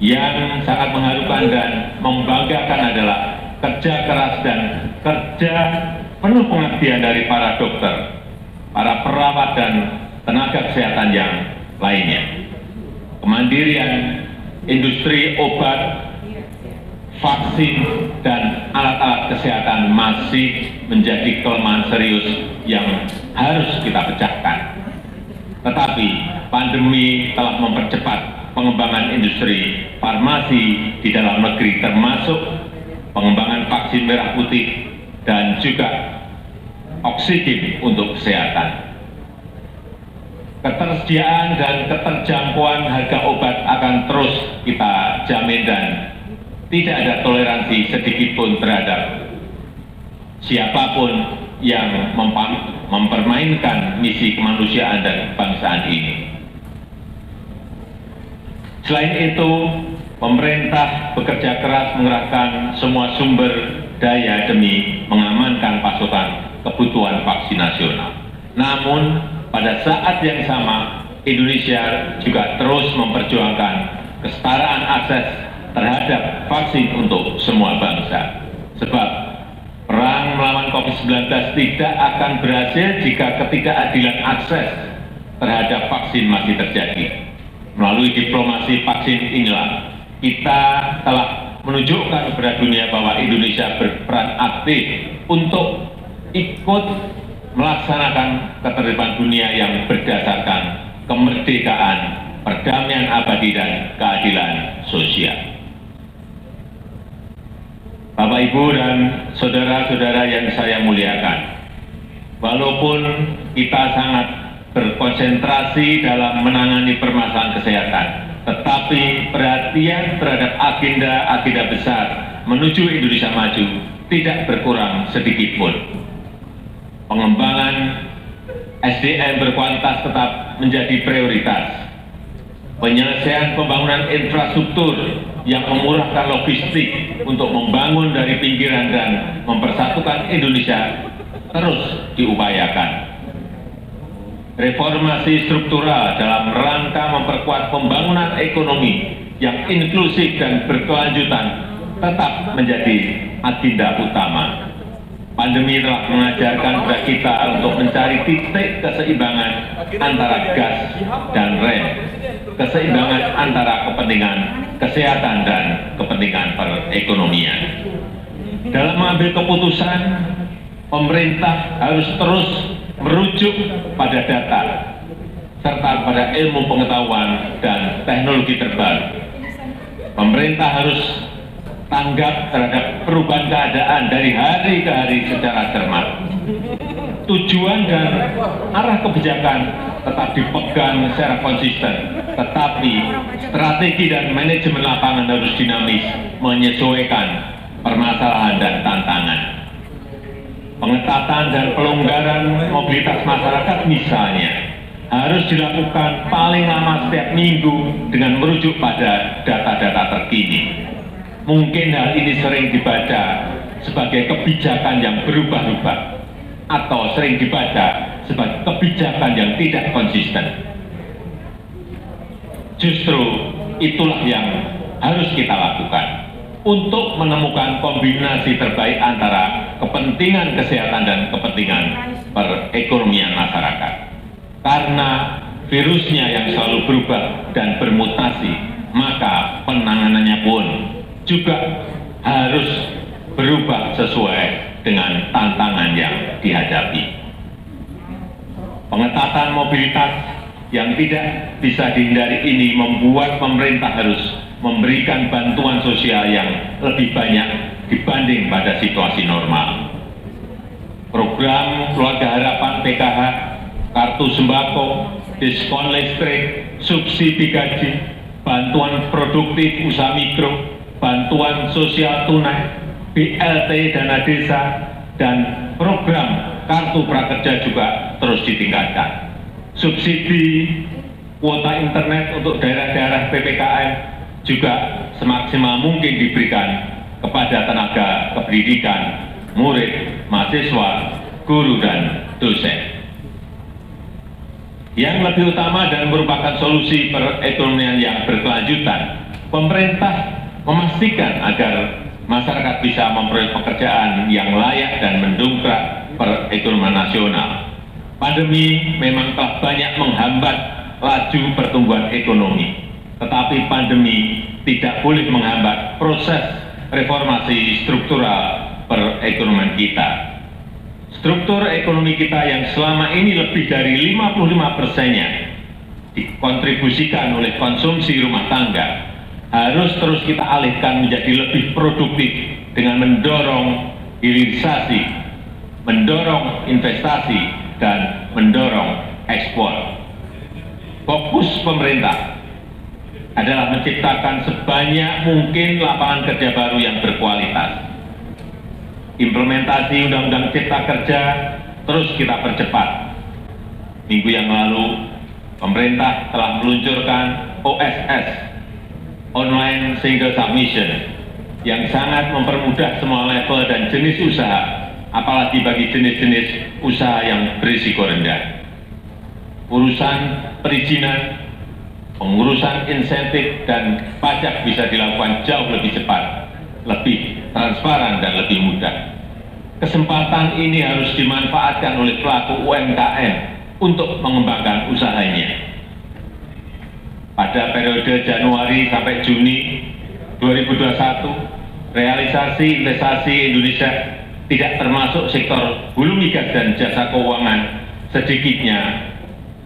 Yang sangat mengharukan dan membanggakan adalah kerja keras dan kerja penuh pengabdian dari para dokter, para perawat, dan tenaga kesehatan yang lainnya. Kemandirian industri obat, vaksin, dan alat-alat kesehatan masih menjadi kelemahan serius yang harus kita pecahkan. Tetapi pandemi telah mempercepat pengembangan industri farmasi di dalam negeri, termasuk pengembangan vaksin merah putih dan juga oksigen untuk kesehatan. Ketersediaan dan keterjangkauan harga obat akan terus kita jamin dan tidak ada toleransi sedikitpun terhadap siapapun yang mempermainkan misi kemanusiaan dan kebangsaan ini. Selain itu, pemerintah bekerja keras mengerahkan semua sumber daya demi mengamankan pasokan kebutuhan vaksin nasional. Namun, pada saat yang sama, Indonesia juga terus memperjuangkan kesetaraan akses terhadap vaksin untuk semua bangsa. Sebab perang melawan COVID-19 tidak akan berhasil jika ketidakadilan akses terhadap vaksin masih terjadi. Melalui diplomasi vaksin inilah kita telah menunjukkan kepada dunia bahwa Indonesia berperan aktif untuk ikut melaksanakan ketertiban dunia yang berdasarkan kemerdekaan, perdamaian abadi dan keadilan sosial. Bapak, Ibu, dan saudara-saudara yang saya muliakan, walaupun kita sangat berkonsentrasi dalam menangani permasalahan kesehatan, tetapi perhatian terhadap agenda-agenda besar menuju Indonesia maju tidak berkurang sedikit pun. Pengembangan SDM berkualitas tetap menjadi prioritas. Penyelesaian pembangunan infrastruktur yang memurahkan logistik untuk membangun dari pinggiran dan mempersatukan Indonesia terus diupayakan. Reformasi struktural dalam rangka memperkuat pembangunan ekonomi yang inklusif dan berkelanjutan tetap menjadi agenda utama. Pandemi telah mengajarkan kepada kita untuk mencari titik keseimbangan antara gas dan rem, keseimbangan antara kepentingan kesehatan dan kepentingan perekonomian. Dalam mengambil keputusan, pemerintah harus terus merujuk pada data serta pada ilmu pengetahuan dan teknologi terbaru. Pemerintah harus tanggap terhadap perubahan keadaan dari hari ke hari secara cermat. Tujuan dan arah kebijakan tetap dipegang secara konsisten, tetapi strategi dan manajemen lapangan harus dinamis, menyesuaikan permasalahan dan tantangan. Pengetatan dan pelonggaran mobilitas masyarakat misalnya harus dilakukan paling lama setiap minggu dengan merujuk pada data-data terkini. Mungkin hal ini sering dibaca sebagai kebijakan yang berubah-ubah atau sering dibaca sebagai kebijakan yang tidak konsisten. Justru itulah yang harus kita lakukan untuk menemukan kombinasi terbaik antara kepentingan kesehatan dan kepentingan perekonomian masyarakat. Karena virusnya yang selalu berubah dan bermutasi, maka penanganannya pun juga harus berubah sesuai dengan tantangan yang dihadapi. Pengetatan mobilitas yang tidak bisa dihindari ini membuat pemerintah harus memberikan bantuan sosial yang lebih banyak dibanding pada situasi normal. Program Keluarga Harapan PKH, kartu sembako, diskon listrik, subsidi gaji, bantuan produktif usaha mikro, bantuan sosial tunai, BLT dana desa, dan program kartu prakerja juga terus ditingkatkan. Subsidi kuota internet untuk daerah-daerah PPKM juga semaksimal mungkin diberikan kepada tenaga kependidikan, murid, mahasiswa, guru, dan dosen. Yang lebih utama dan merupakan solusi perekonomian yang berkelanjutan, pemerintah memastikan agar masyarakat bisa memperoleh pekerjaan yang layak dan mendongkrak perekonomian nasional. Pandemi memang telah banyak menghambat laju pertumbuhan ekonomi, tetapi pandemi tidak boleh menghambat proses reformasi struktural perekonomian kita. Struktur ekonomi kita yang selama ini lebih dari 55%-nya dikontribusikan oleh konsumsi rumah tangga harus terus kita alihkan menjadi lebih produktif dengan mendorong hilirisasi, mendorong investasi, dan mendorong ekspor. Fokus pemerintah adalah menciptakan sebanyak mungkin lapangan kerja baru yang berkualitas. Implementasi Undang-Undang Cipta Kerja terus kita percepat. Minggu yang lalu, pemerintah telah meluncurkan OSS, Online Single Submission, yang sangat mempermudah semua level dan jenis usaha, apalagi bagi jenis-jenis usaha yang berisiko rendah. Urusan perizinan, pengurusan insentif dan pajak bisa dilakukan jauh lebih cepat, lebih transparan dan lebih mudah. Kesempatan ini harus dimanfaatkan oleh pelaku UMKM untuk mengembangkan usahanya. Pada periode Januari sampai Juni 2021, realisasi investasi Indonesia tidak termasuk sektor hulu migas dan jasa keuangan sedikitnya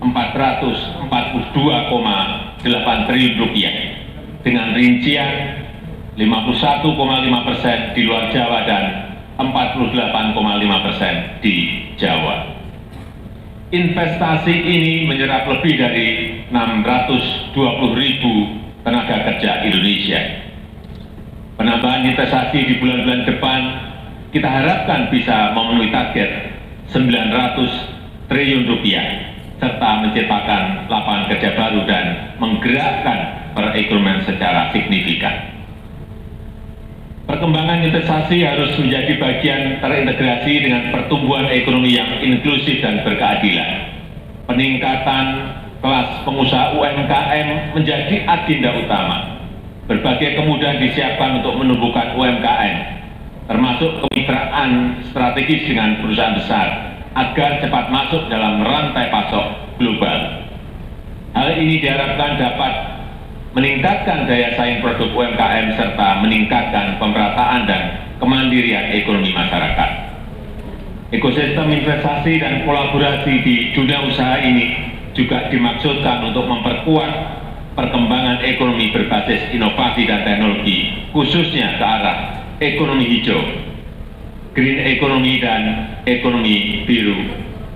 442,8 triliun rupiah dengan rincian 51,5% di luar Jawa dan 48,5% di Jawa. Investasi ini menyerap lebih dari 620.000 tenaga kerja Indonesia. Penambahan investasi di bulan-bulan depan kita harapkan bisa memenuhi target 900 triliun rupiah serta menciptakan lapangan kerja baru dan menggerakkan perekonomian secara signifikan. Perkembangan investasi harus menjadi bagian terintegrasi dengan pertumbuhan ekonomi yang inklusif dan berkeadilan. Peningkatan kelas pengusaha UMKM menjadi agenda utama. Berbagai kemudahan disiapkan untuk menumbuhkan UMKM, termasuk kemitraan strategis dengan perusahaan besar, agar cepat masuk dalam rantai pasok global. Hal ini diharapkan dapat meningkatkan daya saing produk UMKM serta meningkatkan pemerataan dan kemandirian ekonomi masyarakat. Ekosistem investasi dan kolaborasi di dunia usaha ini juga dimaksudkan untuk memperkuat perkembangan ekonomi berbasis inovasi dan teknologi, khususnya ke arah ekonomi hijau, green economy dan ekonomi biru,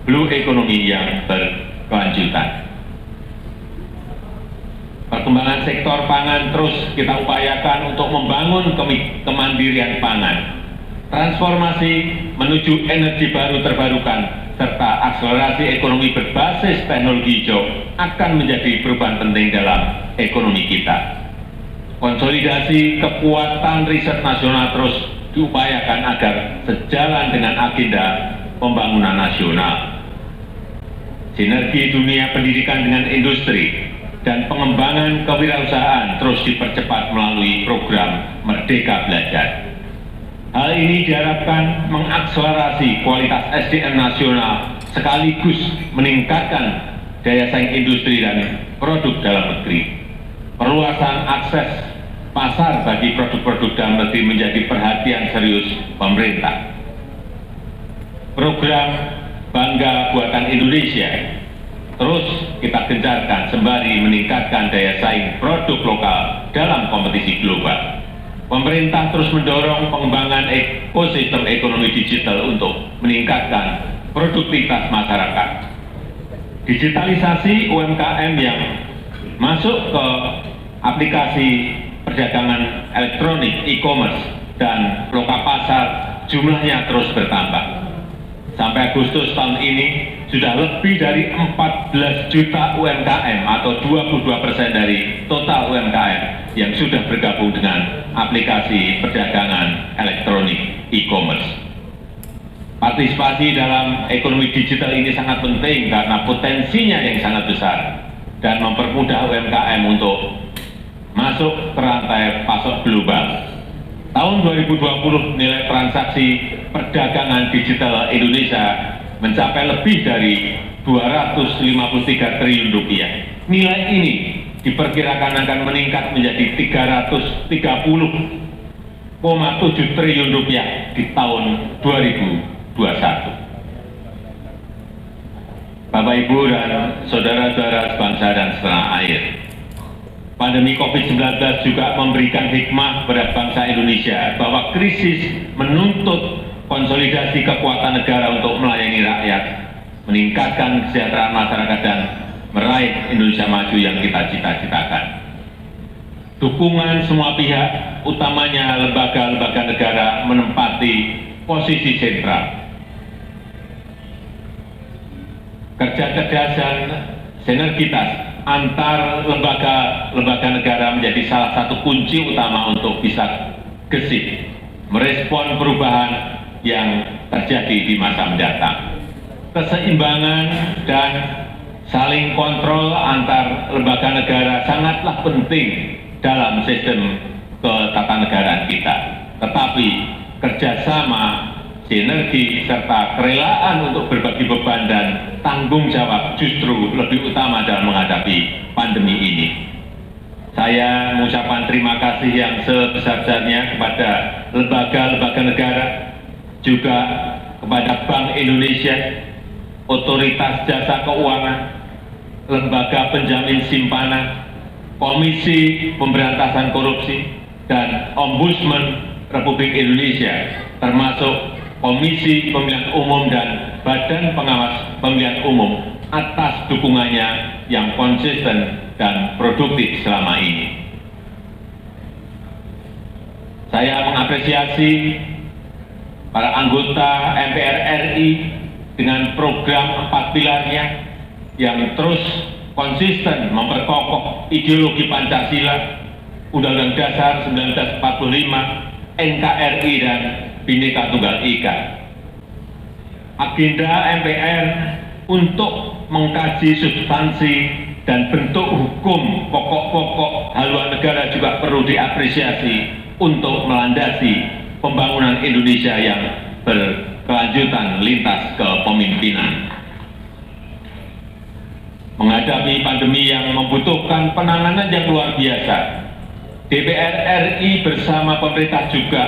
blue economy yang berkelanjutan. Perkembangan sektor pangan terus kita upayakan untuk membangun kemandirian pangan, transformasi menuju energi baru terbarukan, serta akselerasi ekonomi berbasis teknologi hijau akan menjadi perubahan penting dalam ekonomi kita. Konsolidasi kekuatan riset nasional terus diupayakan agar sejalan dengan agenda pembangunan nasional. Sinergi dunia pendidikan dengan industri dan pengembangan kewirausahaan terus dipercepat melalui program Merdeka Belajar. Hal ini diharapkan mengakselerasi kualitas SDM nasional sekaligus meningkatkan daya saing industri dan produk dalam negeri. Perluasan akses pasar bagi produk-produk dalam negeri menjadi perhatian serius pemerintah. Program Bangga Buatan Indonesia terus kita gencarkan sembari meningkatkan daya saing produk lokal dalam kompetisi global. Pemerintah terus mendorong pengembangan ekosistem ekonomi digital untuk meningkatkan produktivitas masyarakat. Digitalisasi UMKM yang masuk ke aplikasi perdagangan elektronik, e-commerce, dan loka pasar jumlahnya terus bertambah. Sampai Agustus tahun ini sudah lebih dari 14 juta UMKM atau 22% dari total UMKM yang sudah bergabung dengan aplikasi perdagangan elektronik e-commerce. Partisipasi dalam ekonomi digital ini sangat penting karena potensinya yang sangat besar dan mempermudah UMKM untuk masuk ke rantai pasok global. Tahun 2020 nilai transaksi perdagangan digital Indonesia mencapai lebih dari 253 triliun rupiah. Nilai ini diperkirakan akan meningkat menjadi 330,7 triliun rupiah di tahun 2021. Bapak Bapak Ibu dan saudara-saudara sebangsa dan setanah air. Pandemi COVID-19 juga memberikan hikmah kepada bangsa Indonesia bahwa krisis menuntut konsolidasi kekuatan negara untuk melayani rakyat, meningkatkan kesejahteraan masyarakat dan meraih Indonesia maju yang kita cita-citakan. Dukungan semua pihak, utamanya lembaga-lembaga negara, menempati posisi sentral. Kerja kerja dan sinergitas antar lembaga negara menjadi salah satu kunci utama untuk bisa gesit merespon perubahan yang terjadi di masa mendatang. Keseimbangan dan saling kontrol antar lembaga negara sangatlah penting dalam sistem ketatanegaraan kita. Tetapi kerjasama, sinergi, serta kerelaan untuk berbagi beban dan tanggung jawab justru lebih utama dalam menghadapi pandemi ini. Saya mengucapkan terima kasih yang sebesar-besarnya kepada lembaga-lembaga negara, juga kepada Bank Indonesia, Otoritas Jasa Keuangan, Lembaga Penjamin Simpanan, Komisi Pemberantasan Korupsi, dan Ombudsman Republik Indonesia, termasuk Komisi Pemilihan Umum dan Badan Pengawas Pemilihan Umum atas dukungannya yang konsisten dan produktif selama ini. Saya mengapresiasi para anggota MPR RI dengan program 4 pilarnya yang terus konsisten memperkokoh ideologi Pancasila, Undang-Undang Dasar 1945, NKRI dan Bhinneka Tunggal Ika. Agenda MPR untuk mengkaji substansi dan bentuk hukum pokok-pokok haluan negara juga perlu diapresiasi untuk melandasi pembangunan Indonesia yang berkelanjutan lintas kepemimpinan. Menghadapi pandemi yang membutuhkan penanganan yang luar biasa, DPR RI bersama pemerintah juga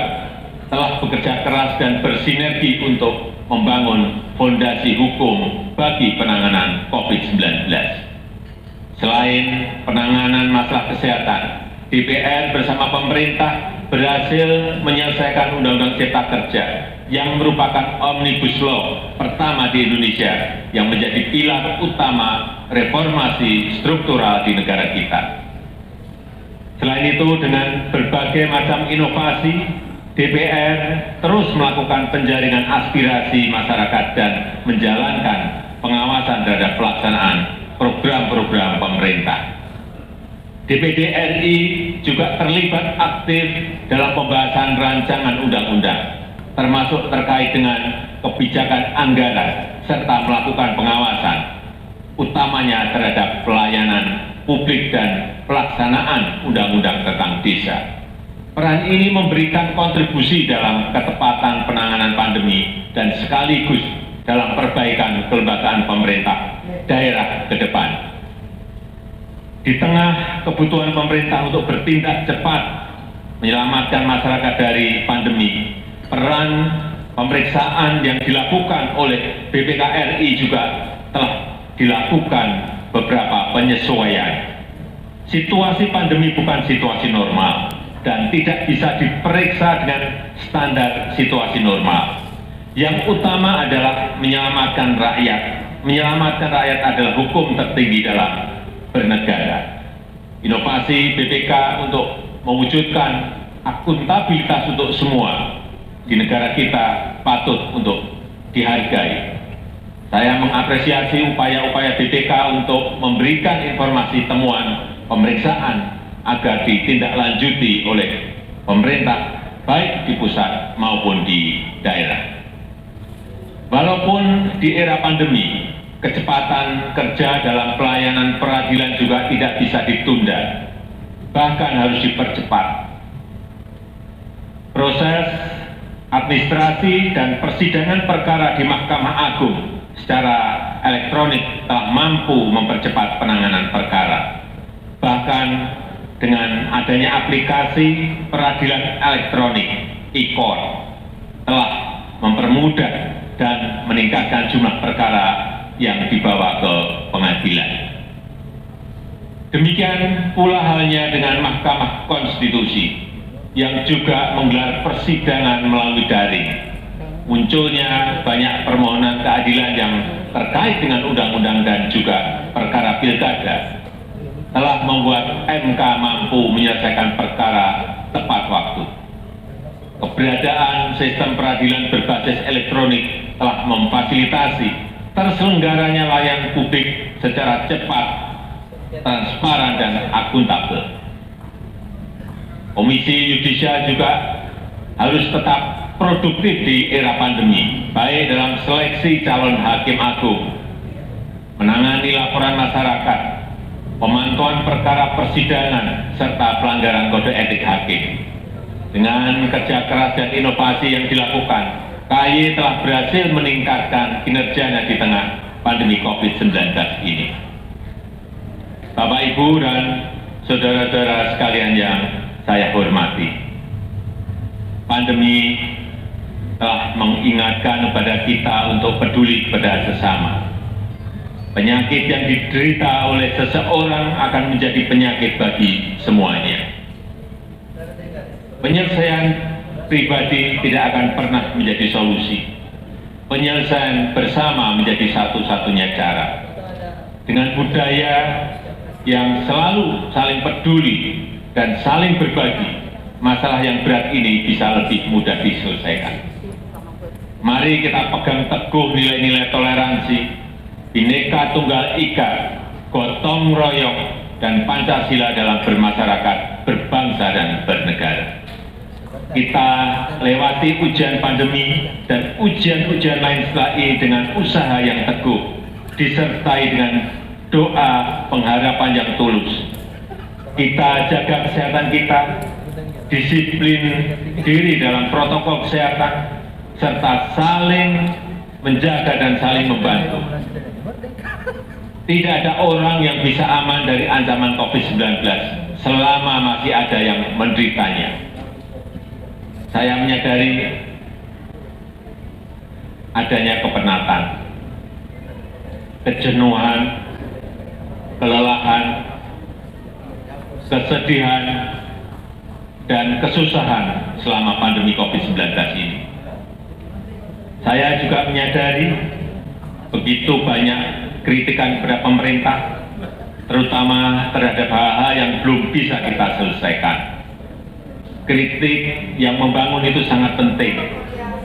telah bekerja keras dan bersinergi untuk membangun fondasi hukum bagi penanganan COVID-19. Selain penanganan masalah kesehatan, DPR bersama pemerintah berhasil menyelesaikan Undang-Undang Cipta Kerja yang merupakan Omnibus Law pertama di Indonesia yang menjadi pilar utama reformasi struktural di negara kita. Selain itu, dengan berbagai macam inovasi, DPR terus melakukan penjaringan aspirasi masyarakat dan menjalankan pengawasan terhadap pelaksanaan program-program pemerintah. DPD RI juga terlibat aktif dalam pembahasan rancangan undang-undang, termasuk terkait dengan kebijakan anggaran serta melakukan pengawasan, utamanya terhadap pelayanan publik dan pelaksanaan undang-undang tentang desa. Peran ini memberikan kontribusi dalam ketepatan penanganan pandemi dan sekaligus dalam perbaikan kelembagaan pemerintah daerah ke depan. Di tengah kebutuhan pemerintah untuk bertindak cepat menyelamatkan masyarakat dari pandemi, peran pemeriksaan yang dilakukan oleh BPK RI juga telah dilakukan beberapa penyesuaian. Situasi pandemi bukan situasi normal dan tidak bisa diperiksa dengan standar situasi normal. Yang utama adalah menyelamatkan rakyat. Menyelamatkan rakyat adalah hukum tertinggi dalam bernegara. Inovasi BPK untuk mewujudkan akuntabilitas untuk semua di negara kita patut untuk dihargai. Saya mengapresiasi upaya-upaya BPK untuk memberikan informasi temuan pemeriksaan agar ditindaklanjuti oleh pemerintah baik di pusat maupun di daerah. Walaupun di era pandemi, kecepatan kerja dalam pelayanan peradilan juga tidak bisa ditunda, bahkan harus dipercepat. Proses administrasi dan persidangan perkara di Mahkamah Agung secara elektronik telah mampu mempercepat penanganan perkara. Bahkan dengan adanya aplikasi peradilan elektronik e-court telah mempermudah dan meningkatkan jumlah perkara yang dibawa ke pengadilan. Demikian pula halnya dengan Mahkamah Konstitusi yang juga menggelar persidangan melalui daring. Munculnya banyak permohonan keadilan yang terkait dengan undang-undang dan juga perkara pilkada telah membuat MK mampu menyelesaikan perkara tepat waktu. Keberadaan sistem peradilan berbasis elektronik telah memfasilitasi terselenggaranya layanan publik secara cepat, transparan, dan akuntabel. Komisi Yudisial juga harus tetap produktif di era pandemi, baik dalam seleksi calon hakim agung, menangani laporan masyarakat, pemantauan perkara persidangan, serta pelanggaran kode etik hakim. Dengan kerja keras dan inovasi yang dilakukan, KAY telah berhasil meningkatkan kinerjanya di tengah pandemi COVID-19 ini. Bapak, Ibu, dan saudara-saudara sekalian yang saya hormati, pandemi telah mengingatkan kepada kita untuk peduli kepada sesama. Penyakit yang diderita oleh seseorang akan menjadi penyakit bagi semuanya. Penyelesaian pribadi tidak akan pernah menjadi solusi. Penyelesaian bersama menjadi satu-satunya cara. Dengan budaya yang selalu saling peduli dan saling berbagi, masalah yang berat ini bisa lebih mudah diselesaikan. Mari kita pegang teguh nilai-nilai toleransi, Bhinneka Tunggal Ika, gotong royong, dan Pancasila dalam bermasyarakat, berbangsa, dan bernegara. Kita lewati ujian pandemi dan ujian-ujian lain setelah ini dengan usaha yang teguh, disertai dengan doa pengharapan yang tulus. Kita jaga kesehatan kita, disiplin diri dalam protokol kesehatan, serta saling menjaga dan saling membantu. Tidak ada orang yang bisa aman dari ancaman COVID-19 selama masih ada yang menderitanya. Saya menyadari adanya kepenatan, kejenuhan, kelelahan, kesedihan, dan kesusahan selama pandemi COVID-19 ini. Saya juga menyadari begitu banyak kritikan kepada pemerintah, terutama terhadap hal-hal yang belum bisa kita selesaikan. Kritik yang membangun itu sangat penting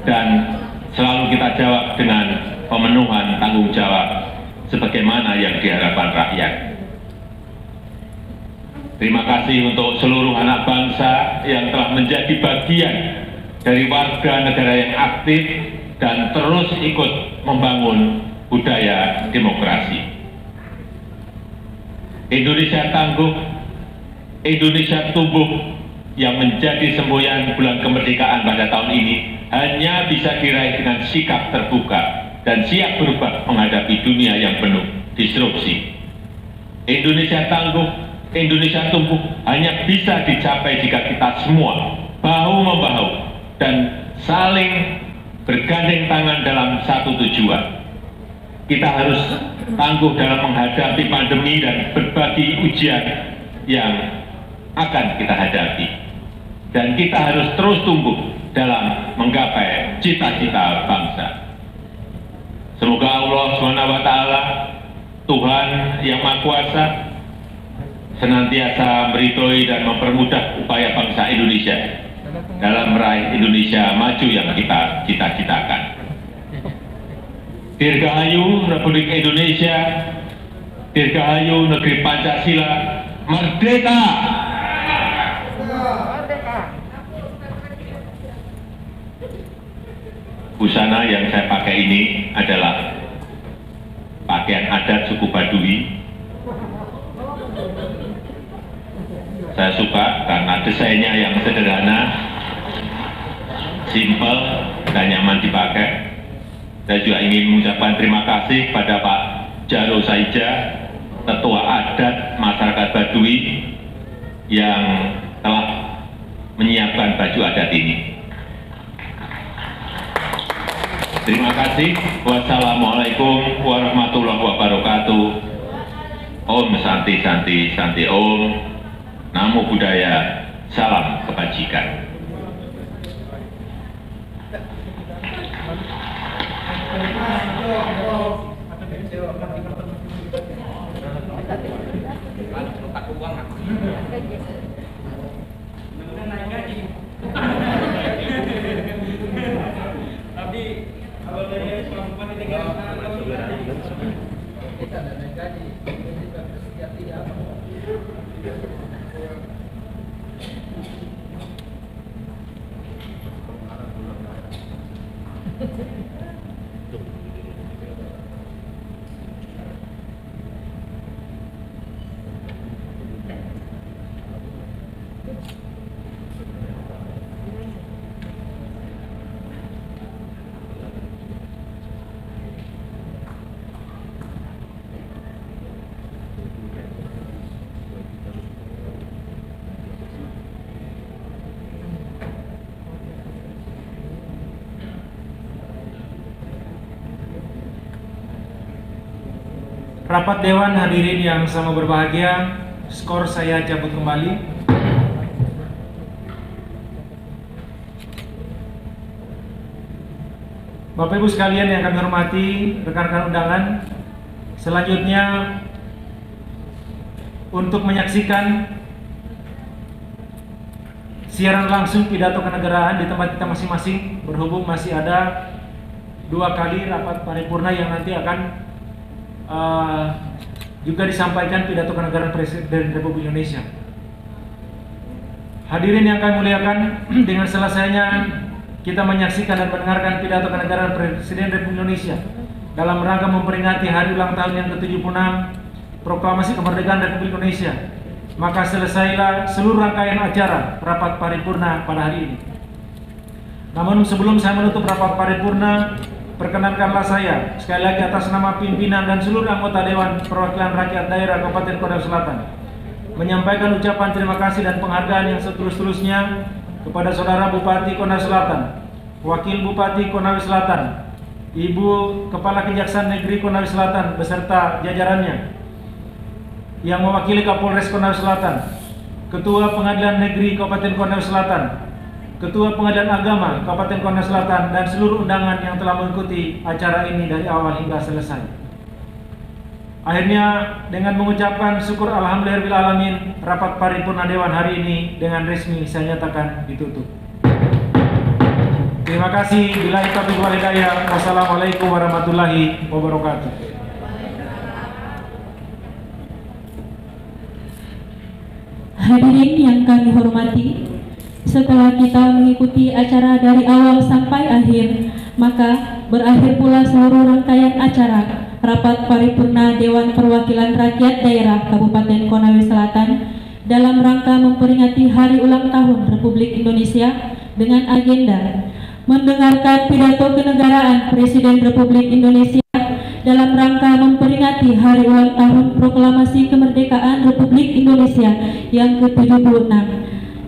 dan selalu kita jawab dengan pemenuhan tanggung jawab sebagaimana yang diharapkan rakyat. Terima kasih untuk seluruh anak bangsa yang telah menjadi bagian dari warga negara yang aktif dan terus ikut membangun budaya demokrasi. Indonesia tangguh, Indonesia tumbuh, yang menjadi semboyan bulan kemerdekaan pada tahun ini hanya bisa diraih dengan sikap terbuka dan siap berubah menghadapi dunia yang penuh disrupsi. Indonesia tangguh, Indonesia tumbuh hanya bisa dicapai jika kita semua bahu-membahu dan saling bergandeng tangan dalam satu tujuan. Kita harus tangguh dalam menghadapi pandemi dan berbagi ujian yang akan kita hadapi. Dan kita harus terus tumbuh dalam menggapai cita-cita bangsa. Semoga Allah SWT, Tuhan yang Maha Kuasa, senantiasa meridhoi dan mempermudah upaya bangsa Indonesia dalam meraih Indonesia maju yang kita cita-citakan. Dirgahayu Republik Indonesia, Dirgahayu Negeri Pancasila, Merdeka! Busana yang saya pakai ini adalah pakaian adat suku Baduy. Saya suka karena desainnya yang sederhana, simpel, dan nyaman dipakai. Saya juga ingin mengucapkan terima kasih kepada Pak Jaro Saija, Ketua Adat Masyarakat Baduy, yang telah menyiapkan baju adat ini. Terima kasih. Wassalamualaikum warahmatullahi wabarakatuh. Om Santi Santi Santi Om. Namo Buddhaya. Salam kebajikan. Rapat Dewan hadirin yang sama berbahagia, skor saya cabut kembali. Bapak Ibu sekalian yang kami hormati, rekan-rekan undangan, selanjutnya untuk menyaksikan siaran langsung pidato kenegaraan di tempat kita masing-masing, berhubung masih ada 2 kali rapat paripurna yang nanti akan juga disampaikan pidato kenegaraan Presiden Republik Indonesia. Hadirin yang kami muliakan, dengan selesainya kita menyaksikan dan mendengarkan pidato kenegaraan Presiden Republik Indonesia dalam rangka memperingati hari ulang tahun yang ke-76 Proklamasi Kemerdekaan Republik Indonesia, maka selesailah seluruh rangkaian acara rapat paripurna pada hari ini. Namun sebelum saya menutup rapat paripurna, perkenankanlah saya sekali lagi atas nama pimpinan dan seluruh anggota Dewan Perwakilan Rakyat Daerah Kabupaten Konawe Selatan menyampaikan ucapan terima kasih dan penghargaan yang setulus-tulusnya kepada Saudara Bupati Konawe Selatan, Wakil Bupati Konawe Selatan, Ibu Kepala Kejaksaan Negeri Konawe Selatan beserta jajarannya yang mewakili Kapolres Konawe Selatan, Ketua Pengadilan Negeri Kabupaten Konawe Selatan, Ketua Pengadilan Agama Kabupaten Konawe Selatan, dan seluruh undangan yang telah mengikuti acara ini dari awal hingga selesai. Akhirnya dengan mengucapkan syukur alhamdulillahirrahmanirrahim, rapat paripurna Dewan hari ini dengan resmi saya nyatakan ditutup. Terima kasih. Billahi taufiq wal hidayah. Wassalamualaikum warahmatullahi wabarakatuh. Hadirin yang kami hormati, setelah kita mengikuti acara dari awal sampai akhir, maka berakhir pula seluruh rangkaian acara Rapat Paripurna Dewan Perwakilan Rakyat Daerah Kabupaten Konawe Selatan dalam rangka memperingati Hari Ulang Tahun Republik Indonesia dengan agenda mendengarkan pidato kenegaraan Presiden Republik Indonesia dalam rangka memperingati Hari Ulang Tahun Proklamasi Kemerdekaan Republik Indonesia yang ke-76.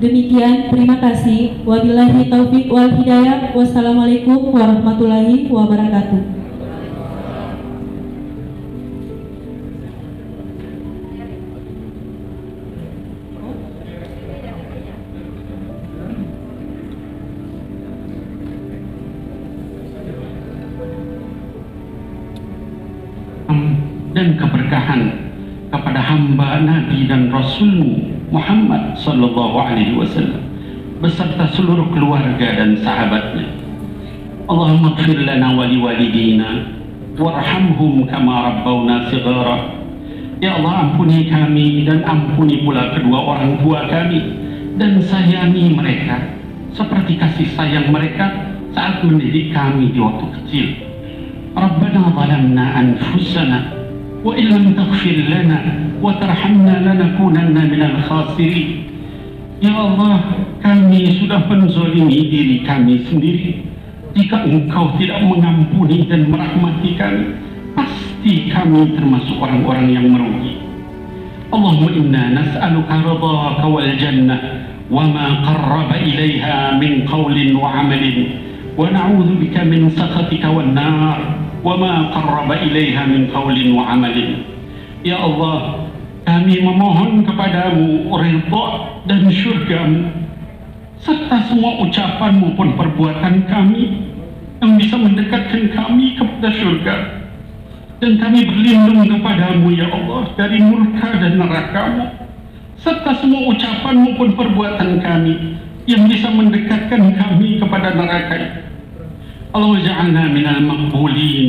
Demikian, terima kasih. Wabillahi taufiq wal hidayah. Wassalamualaikum warahmatullahi wabarakatuh. Dan keberkahan kepada hamba Nabi dan Rasul Muhammad sallallahu alaihi wasallam beserta seluruh keluarga dan sahabatnya. Allahumma ighfir lana wa liwalidina warhamhum kama rabbawna shighara. Ya Allah, ampuni kami dan ampuni pula kedua orang tua kami, dan sayangi mereka seperti kasih sayang mereka saat mendidik kami di waktu kecil. Rabbana zalamna anfusana wa illam taghfir lana wa tarhamna lanakunanna minal khasirin. Ya Allah, kami sudah menzalimi diri kami sendiri. Jika Engkau tidak mengampuni dan merahmati kami, pasti kami termasuk orang-orang yang merugi. Allahumma inna nas'aluka ridhaka wal jannah wa ma qarraba ilaiha min qawlin wa amalin ونعوذ بك من سخطك والنار وما قرب إليها من قول وعمل. Ya Allah, kami memohon kepadamu ridha dan syurgamu serta semua ucapan maupun perbuatan kami yang bisa mendekatkan kami kepada syurga, dan kami berlindung kepadamu ya Allah dari murka dan nerakamu serta semua ucapan maupun perbuatan kami yang bisa mendekatkan kami kepada neraka. Allahumma ja'alna minal maqbulin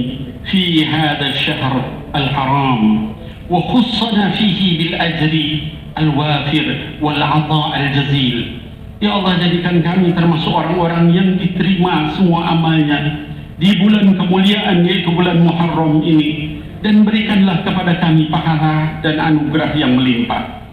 fi hadha asy-syahr al-haram wa khussana fihi bil ajri al-wafir wal 'atha' al-jazil. Ya Allah, jadikan kami termasuk orang-orang yang diterima semua amalnya di bulan kemuliaan yaitu bulan Muharram ini, dan berikanlah kepada kami pahala dan anugerah yang melimpah.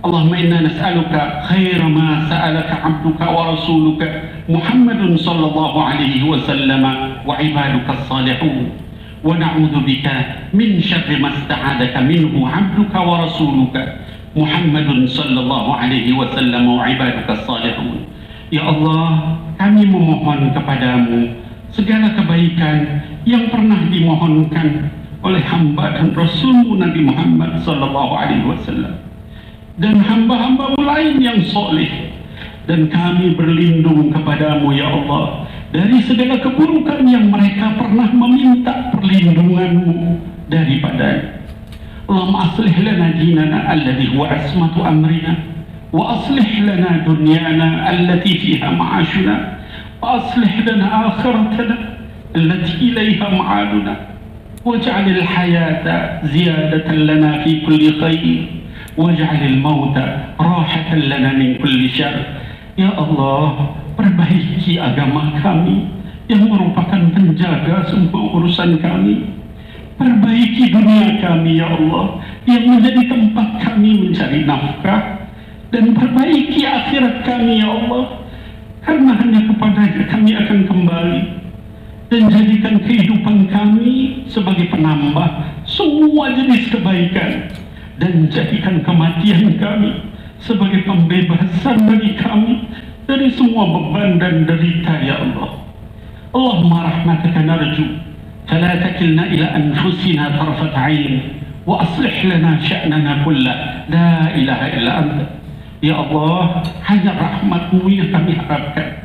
Allahumma inna nas'aluka khaira ma sa'alaka 'abduka wa rasuluka Muhammadun sallallahu alaihi wasallam wa ibaduka as-salihun, wa na'udzu bika min syarri ma ista'adaka minhu 'abduka wa rasuluka Muhammadun sallallahu alaihi wasallam wa ibaduka as-salihun. Ya Allah, kami memohon kepadamu segala kebaikan yang pernah dimohonkan oleh hamba dan Rasulmu Nabi Muhammad sallallahu alaihi wasallam dan hamba-hambamu lain yang soleh, dan kami berlindung kepadamu ya Allah dari segala keburukan yang mereka pernah meminta perlindunganmu daripadanya. Allahumma aslih lana dinana alladhi huwa asmatu amrina, wa aslih lana dunyana allati fiha ma'ashuna, wa aslih lana akhiratana allati ilayha ma'aduna, waj'al al-hayata ziyadatan lana fi kulli khair, waj'al al-mauta rahatan lana min kulli syarr. Ya Allah, perbaiki agama kami yang merupakan penjaga semua urusan kami. Perbaiki dunia kami ya Allah yang menjadi tempat kami mencari nafkah, dan perbaiki akhirat kami ya Allah, karena hanya kepadanya kami akan kembali, dan jadikan kehidupan kami sebagai penambah semua jenis kebaikan, dan jadikan kematian kami sebagai pembebasan bagi kami dari semua beban dan derita ya Allah. Allahumma rahmataka narju فلا تكلنا إلى أنفسنا طرفة عين وأصلح لنا شأننا كله لا إله إلا أنت. Ya Allah, hanya rahmat-Mu yang kami harapkan,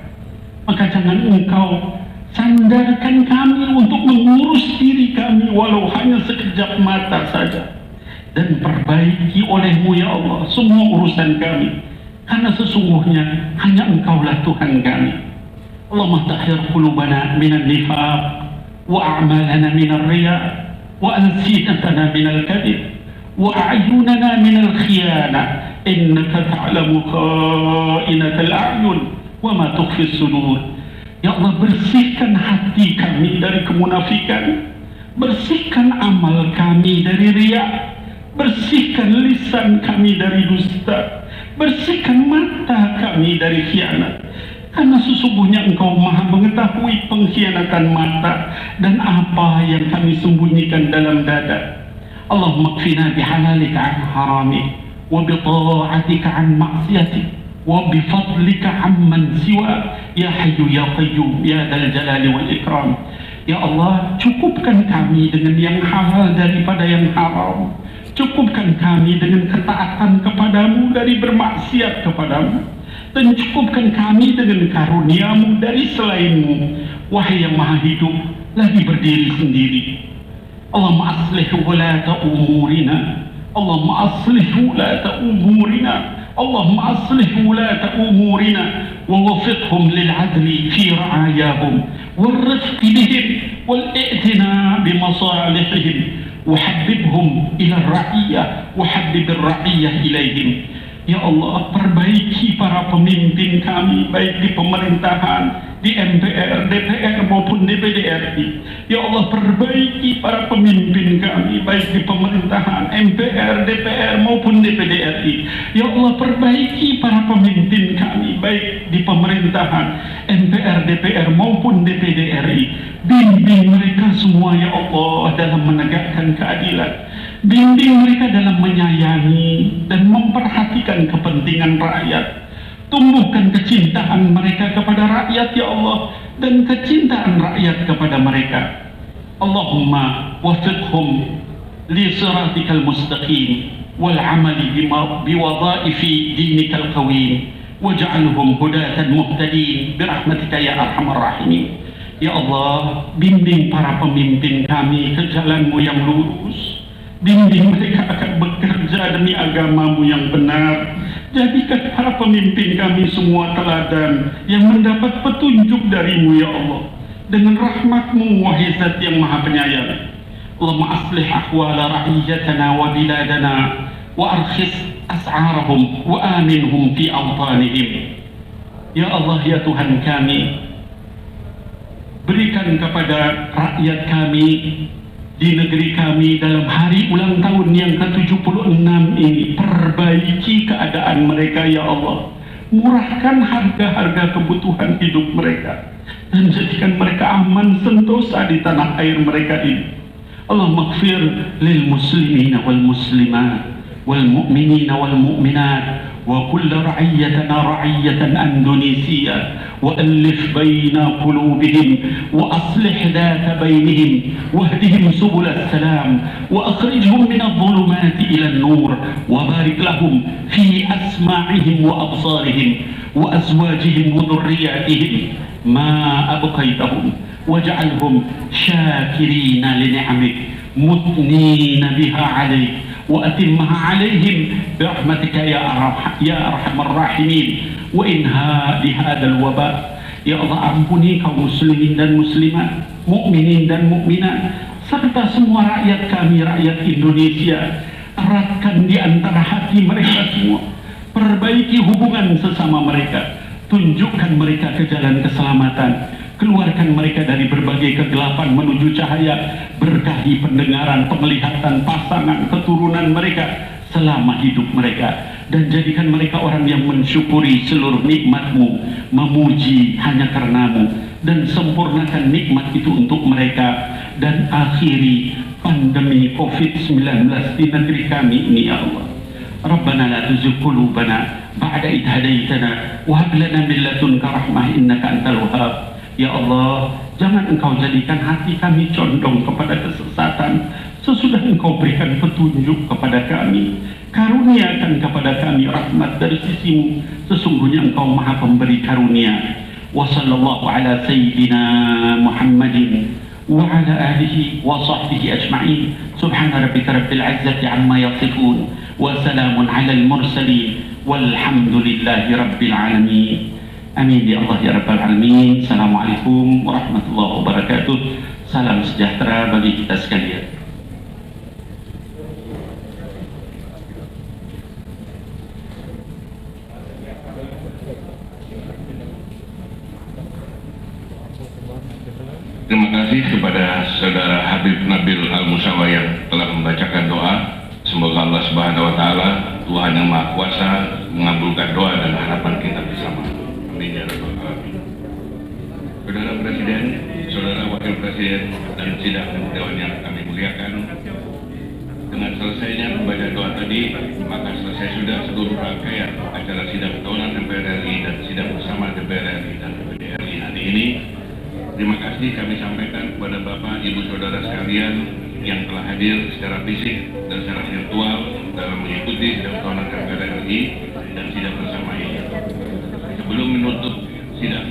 maka jangan Engkau sandarkan kami untuk mengurus diri kami walau hanya sekejap mata saja, dan perbaiki oleh-Mu ya Allah semua urusan kami, karena sesungguhnya hanya Engkaulah Tuhan kami. Allahumma tahhir qulubana minan nifaq وأعمالنا من الرياء وألسنتنا من الكذب وأعيننا من الخيانة إنك تعلم خائنة الأعين وما تخفي الصدور. Ya Allah, bersihkan hati kami dari kemunafikan, bersihkan amal kami dari riya, bersihkan lisan kami dari dusta, bersihkan mata kami dari khianat, karena sesungguhnya Engkau maha mengetahui pengkhianatan mata dan apa yang kami sembunyikan dalam dada. Allahumma kfina bihalalika an haramik, wa bita'atika an maksiatik, wa bifadlika amman siwa, ya hayyu ya qayyum ya dzal jalali wal ikram. Ya Allah, cukupkan kami dengan yang halal daripada yang haram, cukupkan kami dengan ketaatan kepadamu dari bermaksiat kepadamu, dan cukupkan kami dengan karunia-Mu dari selain-Mu, wahai yang maha hidup lagi berdiri sendiri. Allahumma aslih wulata umurina, Allahumma aslih wulata umurina, Allahumma aslih wulata umurina, wa wafiqhum lil adli fi ra'ayahum wal rifqi bihim wal i'tina bi masalihihim, wa habbibhum ila ar-ra'iyah wa habbib ar-ra'iyah ilaihim. Ya Allah, perbaiki para pemimpin kami baik di pemerintahan, di MPR, DPR maupun DPD RI. Ya Allah, perbaiki para pemimpin kami baik di pemerintahan, MPR, DPR maupun DPD RI. Ya Allah, perbaiki para pemimpin kami baik di pemerintahan, MPR, DPR maupun DPD RI. Bimbing mereka semua ya Allah dalam menegakkan keadilan. Bimbing mereka dalam menyayangi dan memperhatikan kepentingan rakyat. Tumbuhkan kecintaan mereka kepada rakyat ya Allah, dan kecintaan rakyat kepada mereka. Allahumma wafiqhum li siratikal mustaqim wal amali biwadhaifi dinikal qawim waj'alhum hudatan muhtadin birahmatika ya arhamar rahimin. Ya Allah, bimbing para pemimpin kami ke jalan-Mu yang lurus. Bimbing mereka akan bekerja demi agama-Mu yang benar. Jadikan para pemimpin kami semua teladan yang mendapat petunjuk dari-Mu ya Allah. Dengan rahmat-Mu wahai Zat yang Maha Penyayang. Allahumma aslih ahwala ra'iyyatana wa biladana wa arkhis as'arahum wa aminhum fi awtanihim. Ya Allah, ya Tuhan kami, berikan kepada rakyat kami di negeri kami dalam hari ulang tahun yang ke-76 ini, perbaiki keadaan mereka ya Allah. Murahkan harga-harga kebutuhan hidup mereka dan jadikan mereka aman sentosa di tanah air mereka ini. Allahumma ighfir lil muslimina wal muslimat wal mu'minina wal mu'minat wa kull ra'iyyatana ra'iyyatan indonesia وألف بين قلوبهم وأصلح ذات بينهم واهدهم سبل السلام وأخرجهم من الظلمات إلى النور وبارك لهم في أسماعهم وأبصارهم وأزواجهم وذرياتهم ما أبقيتهم واجعلهم شاكرين لنعمك مثنين بها عليك وأتمها عليهم برحمتك يا أرحم الراحمين وإنهاء هذا الوباء. Ya Allah, ampuni kaum muslimin dan muslimat, mukminin dan mukminat, serta semua rakyat kami, rakyat Indonesia. Eratkan di antara hati mereka semua, perbaiki hubungan sesama mereka, tunjukkan mereka ke jalan keselamatan, keluarkan mereka dari berbagai kegelapan menuju cahaya, berkahi pendengaran, penglihatan, pasangan, keturunan mereka selama hidup mereka, dan jadikan mereka orang yang mensyukuri seluruh nikmat-Mu, memuji hanya karena-Mu, dan sempurnakan nikmat itu untuk mereka, dan akhiri pandemi COVID-19 di negeri kami ini ya Allah. Rabbana la tuzigh qulubana ba'da idh hadaitana wa hab lana min ladunka rahmah innaka antal wahhab. Ya Allah, jangan Engkau jadikan hati kami condong kepada kesesatan sesudah Engkau berikan petunjuk kepada kami. Karuniakan kepada kami rahmat dari sisi-Mu, sesungguhnya Engkau Maha Pemberi karunia. Wa sallallahu ala sayyidina Muhammadin wa ala alihi wa sahbihi ajma'in. Subhana rabbika rabbil izzati amma yasifun wa salamun ala al-mursalin walhamdulillahi rabbil alamin. Amin ya Allah ya Rabbal Alamin. Assalamualaikum warahmatullahi wabarakatuh. Salam sejahtera bagi kita sekalian. Terima kasih kepada Saudara Habib Nabil Al-Musawa yang telah membacakan doa. Semoga Allah Subhanahu wa Ta'ala, Tuhan yang Maha Kuasa, mengabulkan doa dan harapan kita bersama. Amin ya Rabbal Alamin. Saudara Presiden, Saudara Wakil Presiden, dan sidang dewan yang kami muliakan, dengan selesainya membaca doa tadi, maka selesai sudah seluruh rangkaian acara sidang tahunan DPR RI dan sidang bersama DPR RI dan DPD RI hari ini. Terima kasih kami sampaikan kepada Bapak, Ibu, Saudara sekalian yang telah hadir secara fisik dan secara virtual dalam mengikuti sidang tahunan DPR RI dan sidang bersama ini. Sebelum menutup sidang,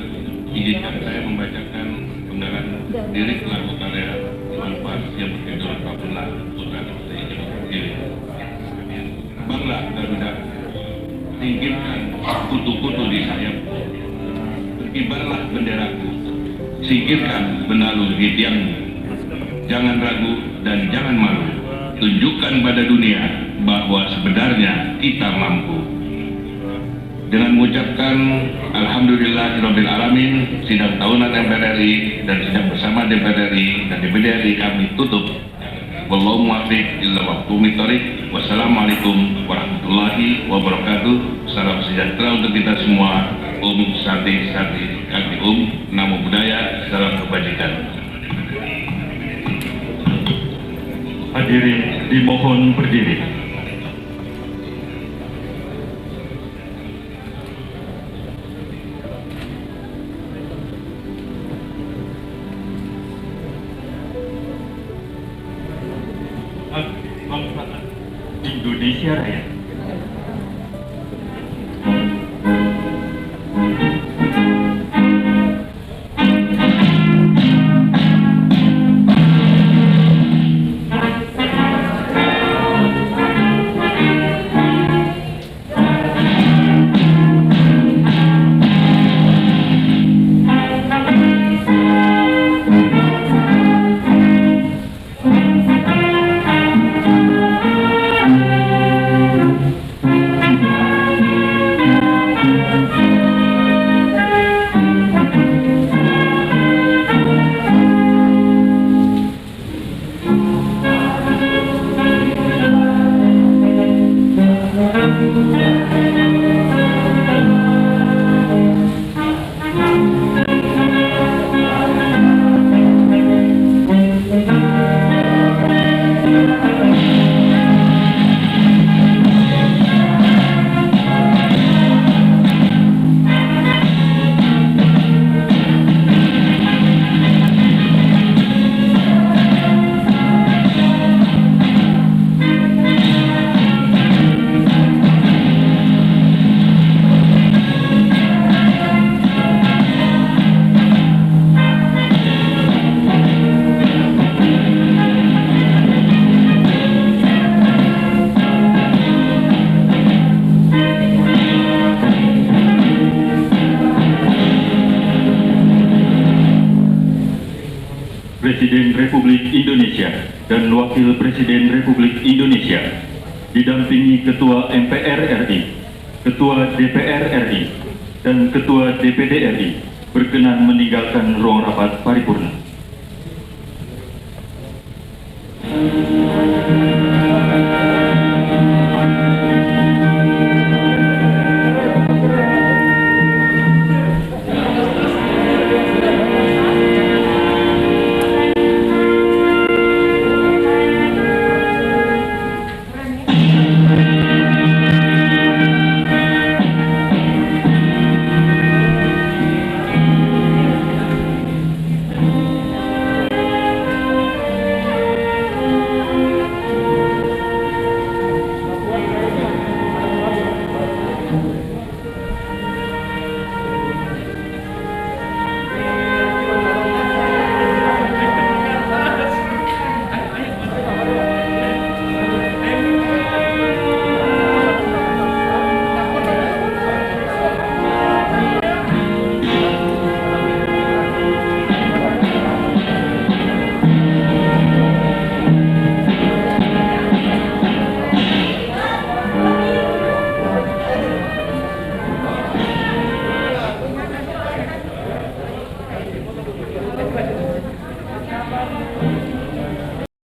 izinkan saya membacakan penggalan lirik lagu karya Iwan Fals yang berjudul Babullah Putra Diri. Terbanglah Garuda, singkirkan kutu-kutu di sayap, berkibarlah benderaku, singkirkan benalu di tiangmu. Jangan ragu dan jangan malu, tunjukkan pada dunia bahwa sebenarnya kita mampu. Dengan mengucapkan Alhamdulillahirabbil alamin, sidang tahunan DPR RI dan sidang bersama DPR RI dan DPD RI kami tutup. Wallahu muwaffiq ila aqwamit thoriq. Wassalamualaikum warahmatullahi wabarakatuh. Salam sejahtera untuk kita semua. Sati Sati Kaki Namo Buddhaya, salam kebajikan. Hadirin dimohon berdiri. kebangsaan Indonesia Raya. Presiden Republik Indonesia dan Wakil Presiden Republik Indonesia didampingi Ketua MPR RI, Ketua DPR RI, dan Ketua DPD RI berkenan meninggalkan ruang rapat paripurna.